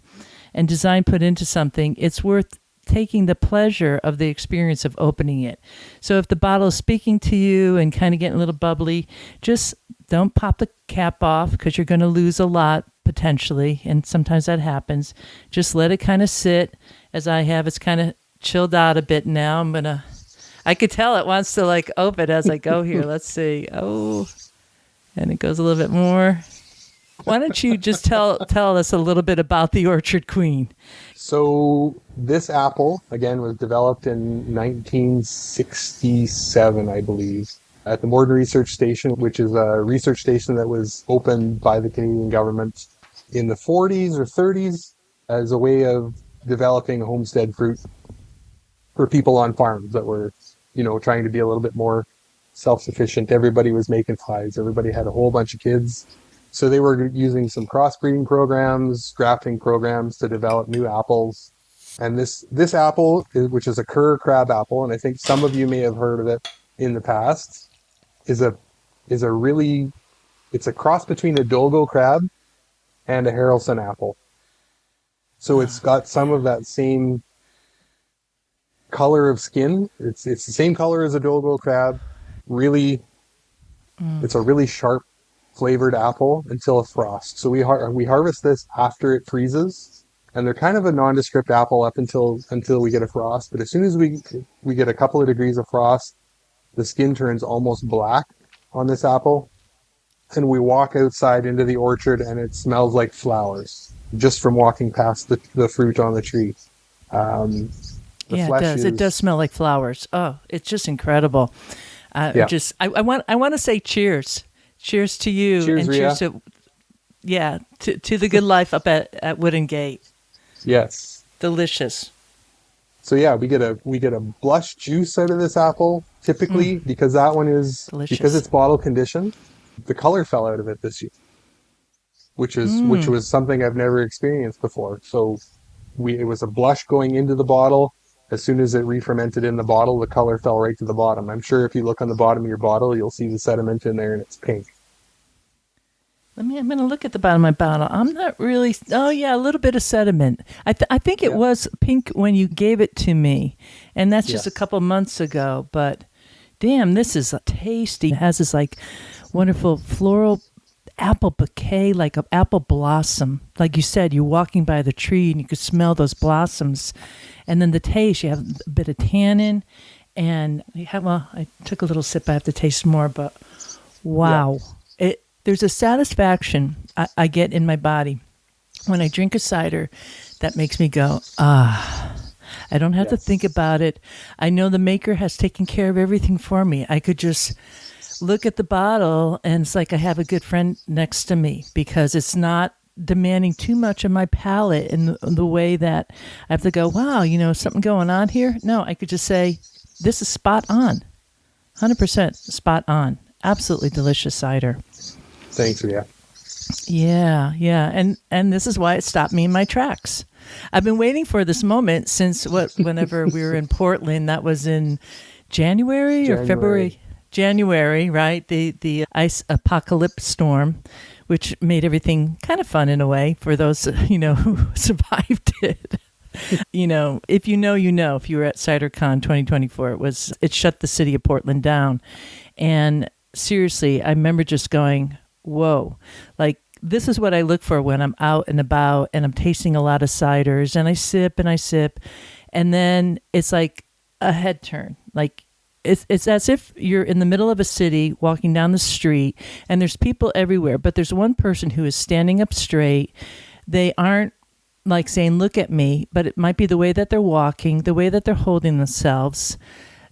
[SPEAKER 2] design put into something. It's worth taking the pleasure of the experience of opening it. So if the bottle is speaking to you and kind of getting a little bubbly, just don't pop the cap off because you're going to lose a lot potentially, and sometimes that happens. Just let it kind of sit as I have. It's kind of chilled out a bit now. I could tell it wants to like open as I go here. Let's see. Oh, and it goes a little bit more. Why don't you just tell us a little bit about the Orchard Queen?
[SPEAKER 1] So this apple, again, was developed in 1967, I believe, at the Morden Research Station, which is a research station that was opened by the Canadian government in the 40s or 30s as a way of developing homestead fruit for people on farms that were, trying to be a little bit more self-sufficient. Everybody was making pies. Everybody had a whole bunch of kids. So they were using some crossbreeding programs, grafting programs to develop new apples. And this apple, which is a Kerr crab apple, and I think some of you may have heard of it in the past, it's a cross between a Dolgo crab and a Harrelson apple. So it's got some of that same color of skin. It's the same color as a Dolgo crab. It's a really sharp flavored apple until a frost. So we harvest this after it freezes, and they're kind of a nondescript apple up until we get a frost. But as soon as we get a couple of degrees of frost, the skin turns almost black on this apple, and we walk outside into the orchard, and it smells like flowers just from walking past the fruit on the tree.
[SPEAKER 2] It does. It does smell like flowers. Oh, it's just incredible. I want to say cheers. Cheers to you.
[SPEAKER 1] Cheers,
[SPEAKER 2] and
[SPEAKER 1] Rhea.
[SPEAKER 2] Cheers to the good life up at Wooden Gate.
[SPEAKER 1] Yes.
[SPEAKER 2] Delicious.
[SPEAKER 1] So yeah, we get a blush juice out of this apple typically because that one is
[SPEAKER 2] delicious.
[SPEAKER 1] Because it's bottle conditioned. The color fell out of it this year, which was something I've never experienced before. So it was a blush going into the bottle. As soon as it re-fermented in the bottle, the color fell right to the bottom. I'm sure if you look on the bottom of your bottle, you'll see the sediment in there, and it's pink.
[SPEAKER 2] I'm going to look at the bottom of my bottle. I'm not really... Oh, yeah, a little bit of sediment. I think it was pink when you gave it to me, and that's just a couple months ago. But, damn, this is tasty. It has this, like, wonderful floral apple bouquet, like an apple blossom. Like you said, you're walking by the tree, and you could smell those blossoms. And then the taste, you have a bit of tannin, and I took a little sip. I have to taste more, but wow. Yeah. There's a satisfaction I get in my body when I drink a cider that makes me go, I don't have to think about it. I know the maker has taken care of everything for me. I could just look at the bottle, and it's like I have a good friend next to me because it's not demanding too much of my palate in the way that I have to go, wow, something going on here. No, I could just say, this is spot on. 100% spot on. Absolutely delicious cider.
[SPEAKER 1] Thanks, Rhea.
[SPEAKER 2] Yeah. And this is why it stopped me in my tracks. I've been waiting for this moment since whenever we were in Portland. That was in January or February. January, right? The ice apocalypse storm, which made everything kind of fun in a way for those, who survived it. If you know, if you were at CiderCon 2024, it shut the city of Portland down. And seriously, I remember just going, whoa, like this is what I look for when I'm out and about and I'm tasting a lot of ciders, and I sip. And then it's like a head turn. Like it's as if you're in the middle of a city walking down the street and there's people everywhere, but there's one person who is standing up straight. They aren't like saying, look at me, but it might be the way that they're walking, the way that they're holding themselves,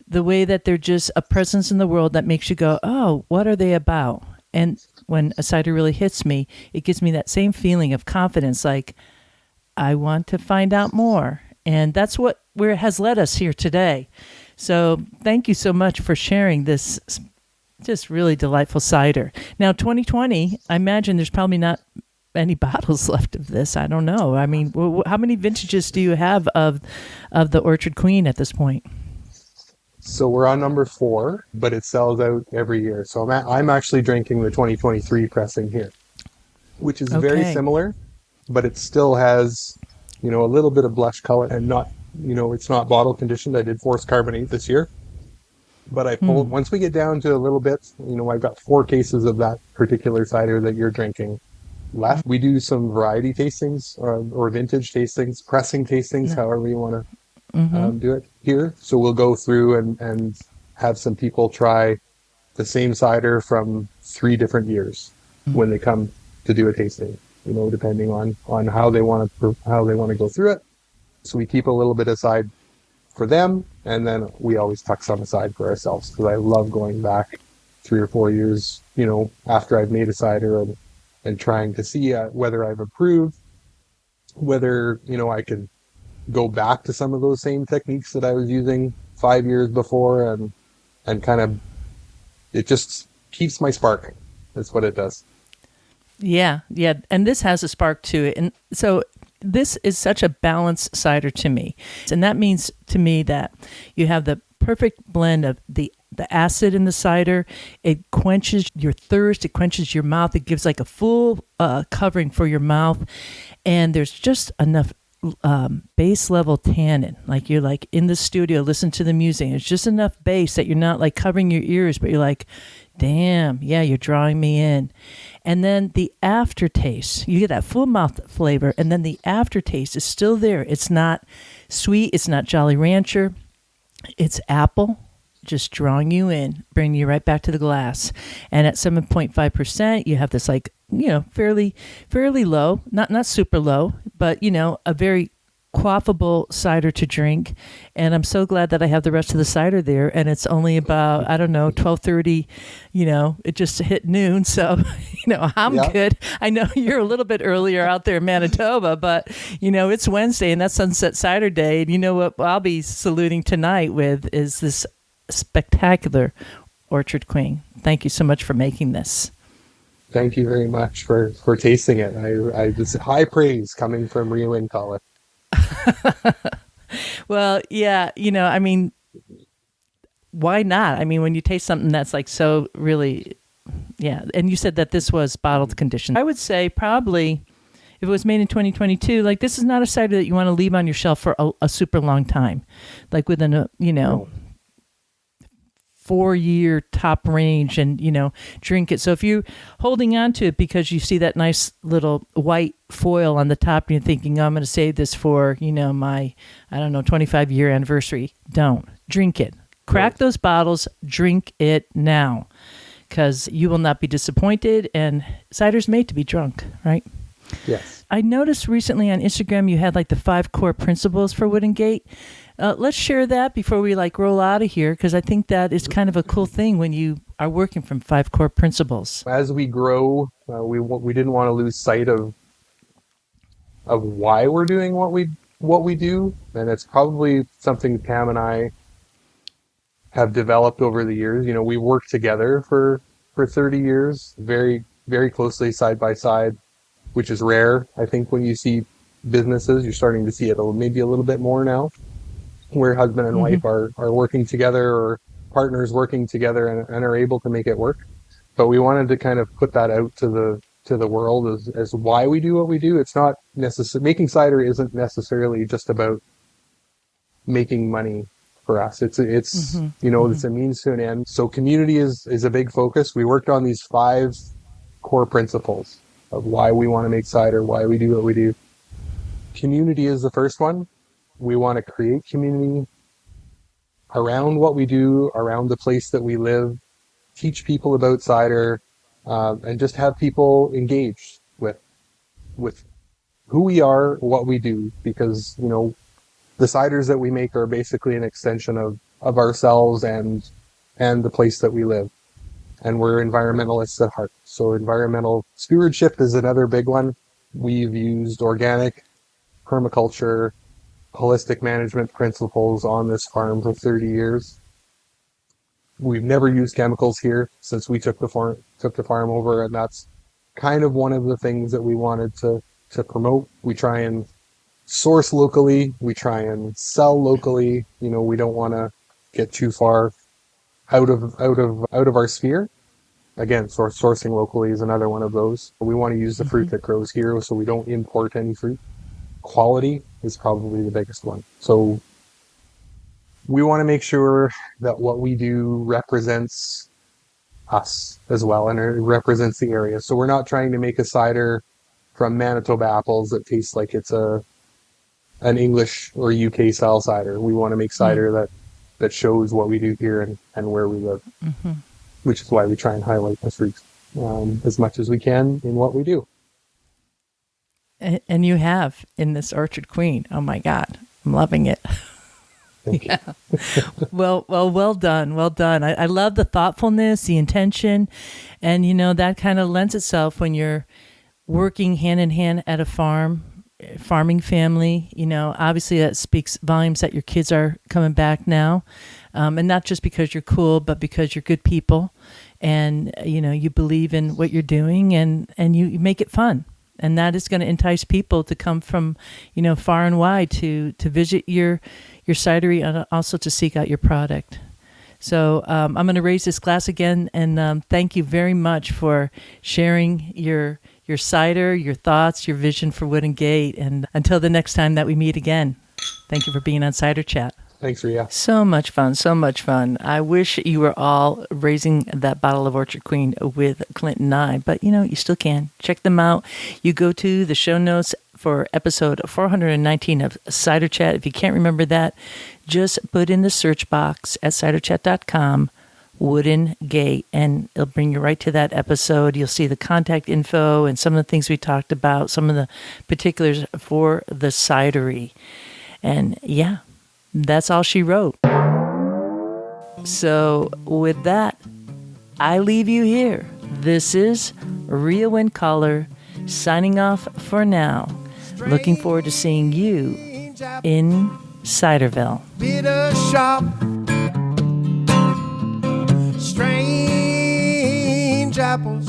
[SPEAKER 2] the way that they're just a presence in the world that makes you go, oh, what are they about? And when a cider really hits me, it gives me that same feeling of confidence, like I want to find out more. And that's where it has led us here today. So thank you so much for sharing this just really delightful cider. Now, 2020, I imagine there's probably not any bottles left of this. I don't know. I mean, how many vintages do you have of the Orchard Queen at this point?
[SPEAKER 1] So we're on number 4, but it sells out every year. So I'm actually drinking the 2023 pressing here, which is very similar, but it still has, a little bit of blush color and not it's not bottle conditioned. I did force carbonate this year, but I pulled, once we get down to a little bit, I've got 4 cases of that particular cider that you're drinking left. We do some variety tastings or vintage tastings, pressing tastings, however you want to do it here. So we'll go through and have some people try the same cider from 3 different years when they come to do a tasting, depending on how they want to go through it. So we keep a little bit aside for them, and then we always tuck some aside for ourselves, because I love going back 3 or 4 years, after I've made a cider and trying to see whether I've improved, whether, I can go back to some of those same techniques that I was using 5 years before, and kind of, it just keeps my spark. That's what it does.
[SPEAKER 2] Yeah. And this has a spark to it. And so this is such a balanced cider to me. And that means to me that you have the perfect blend of the acid in the cider. It quenches your thirst. It quenches your mouth. It gives like a full covering for your mouth. And there's just enough bass level tannin. Like you're like in the studio, listen to the music. It's just enough bass that you're not like covering your ears, but you're like, damn, yeah, you're drawing me in. And then the aftertaste, you get that full mouth flavor, and then the aftertaste is still there. It's not sweet. It's not Jolly Rancher. It's apple, just drawing you in, bringing you right back to the glass. And at 7.5%, you have this like, fairly low, not super low, but, a very quaffable cider to drink. And I'm so glad that I have the rest of the cider there. And it's only about, 12:30, it just hit noon. So, I'm good. I know you're a little bit earlier out there in Manitoba, but, it's Wednesday and that's Sunset Cider Day. And you know what I'll be saluting tonight with is this spectacular Orchard Queen. Thank you so much for making this.
[SPEAKER 1] Thank you very much for tasting it. I just high praise coming from Rio Incollet.
[SPEAKER 2] Well, yeah, why not? I mean, when you taste something that's like so really, yeah. And you said that this was bottled condition. I would say probably if it was made in 2022, like this is not a cider that you want to leave on your shelf for a super long time, like within a,
[SPEAKER 1] No.
[SPEAKER 2] 4-year top range and, drink it. So if you're holding on to it because you see that nice little white foil on the top and you're thinking, I'm going to save this for, my, 25-year anniversary, don't. Drink it. Crack those bottles. Drink it now because you will not be disappointed. And cider's made to be drunk, right?
[SPEAKER 1] Yes.
[SPEAKER 2] I noticed recently on Instagram you had like the 5 core principles for Wooden Gate. Let's share that before we roll out of here, because I think that is kind of a cool thing when you are working from 5 core principles.
[SPEAKER 1] As we grow, we didn't want to lose sight of why we're doing what we do, and it's probably something Pam and I have developed over the years. We worked together for 30 years, very, very closely side by side, which is rare. I think when you see businesses, you're starting to see it maybe a little bit more now, where husband and wife are working together, or partners working together and are able to make it work. But we wanted to kind of put that out to the world as why we do what we do. It's not making cider isn't necessarily just about making money for us. It's it's a means to an end. So community is a big focus. We worked on these 5 core principles of why we want to make cider, why we do what we do. Community is the first one. We want to create community around what we do, around the place that we live, teach people about cider, and just have people engaged with who we are, what we do, because, the ciders that we make are basically an extension of ourselves and the place that we live. And we're environmentalists at heart. So environmental stewardship is another big one. We've used organic, permaculture, holistic management principles on this farm for 30 years. We've never used chemicals here since we took the farm over, and that's kind of one of the things that we wanted to promote. We try and source locally, we try and sell locally. We don't want to get too far out of our sphere. Again, sourcing locally is another one of those. We want to use the fruit that grows here, so we don't import any fruit. Quality is probably the biggest one. So we want to make sure that what we do represents us as well, and it represents the area. So we're not trying to make a cider from Manitoba apples that tastes like it's an English or UK style cider. We want to make cider that shows what we do here and where we live, which is why we try and highlight the fruit as much as we can in what we do.
[SPEAKER 2] And you have in this Orchard Queen. Oh my God, I'm loving it.
[SPEAKER 1] Thank you.
[SPEAKER 2] Well done. Well done. I love the thoughtfulness, the intention, and that kind of lends itself when you're working hand in hand at a farming family. Obviously that speaks volumes that your kids are coming back now, and not just because you're cool, but because you're good people, and you believe in what you're doing, and you make it fun. And that is going to entice people to come from, far and wide to visit your cidery and also to seek out your product. So I'm going to raise this glass again, and thank you very much for sharing your cider, your thoughts, your vision for Wooden Gate. And until the next time that we meet again, thank you for being on Cider Chat.
[SPEAKER 1] Thanks, Rhea.
[SPEAKER 2] So much fun, so much fun. I wish you were all raising that bottle of Orchard Queen with Clint and I, but you still can. Check them out. You go to the show notes for episode 419 of Cider Chat. If you can't remember that, just put in the search box at ciderchat.com, Wooden Gate, and it'll bring you right to that episode. You'll see the contact info and some of the things we talked about, some of the particulars for the cidery. And yeah, that's all she wrote. So with that, I leave you here. This is Rhea Windcaller signing off for now. Looking forward to seeing you in Ciderville.
[SPEAKER 3] Bitter sharp, strange apples,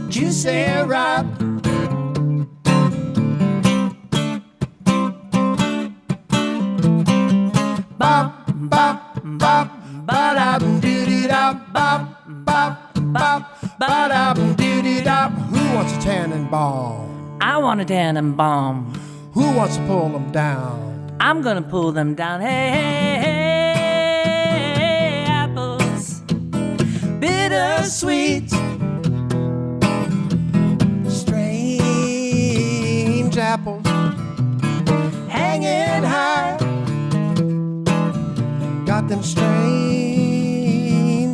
[SPEAKER 3] juicy ripe. Bop, bop, bop, ba-da-doo-dee-da, bop, bop, bop, ba-da-doo-dee-da. Who wants a tannenbaum?
[SPEAKER 2] I want a tannenbaum.
[SPEAKER 3] Who wants to pull them down?
[SPEAKER 2] I'm gonna pull them down. Hey, hey, hey, apples, bittersweet,
[SPEAKER 3] Strange apples, hanging high. Got them strange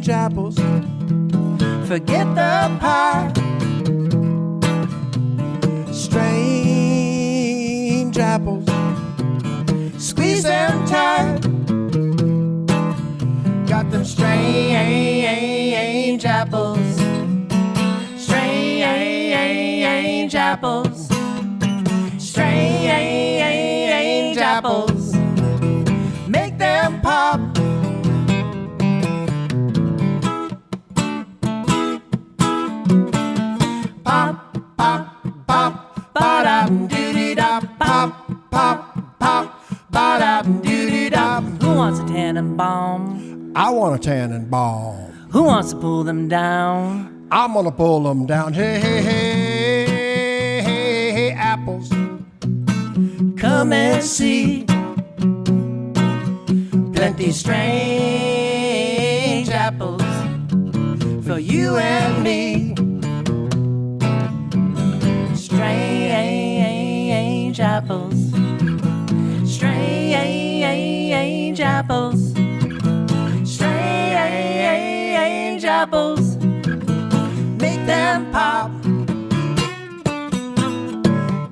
[SPEAKER 3] apples. Forget the pie. Strange apples, squeeze them tight. Got them strange apples. Strange apples. Strange apples. Make them pop. Pop, pop, pop, ba-da-doo-dee-da, pop, pop, pop, ba-da-doo-dee-da.
[SPEAKER 2] Who wants a tannenbaum?
[SPEAKER 3] I want a tannenbaum.
[SPEAKER 2] Who wants to pull them down?
[SPEAKER 3] I'm gonna pull them down. Hey, hey, hey, hey, hey, apples.
[SPEAKER 2] Come and see
[SPEAKER 3] Plenty strange apples for you and me.
[SPEAKER 2] strange apples. Strange apples. Strange apples.
[SPEAKER 3] Make them pop.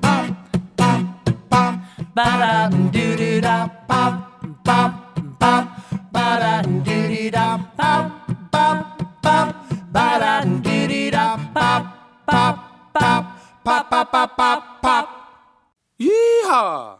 [SPEAKER 3] Pop, pop, pop. Ba-da-doo-doo-da. Pop, pop, pop. Ba-da-doo-doo-da. Pop, pop, pop. Ba-da-doo-doo-da. Pop, pop, pop. Pop, pop, pop, pop, pop.
[SPEAKER 5] Yeehaw!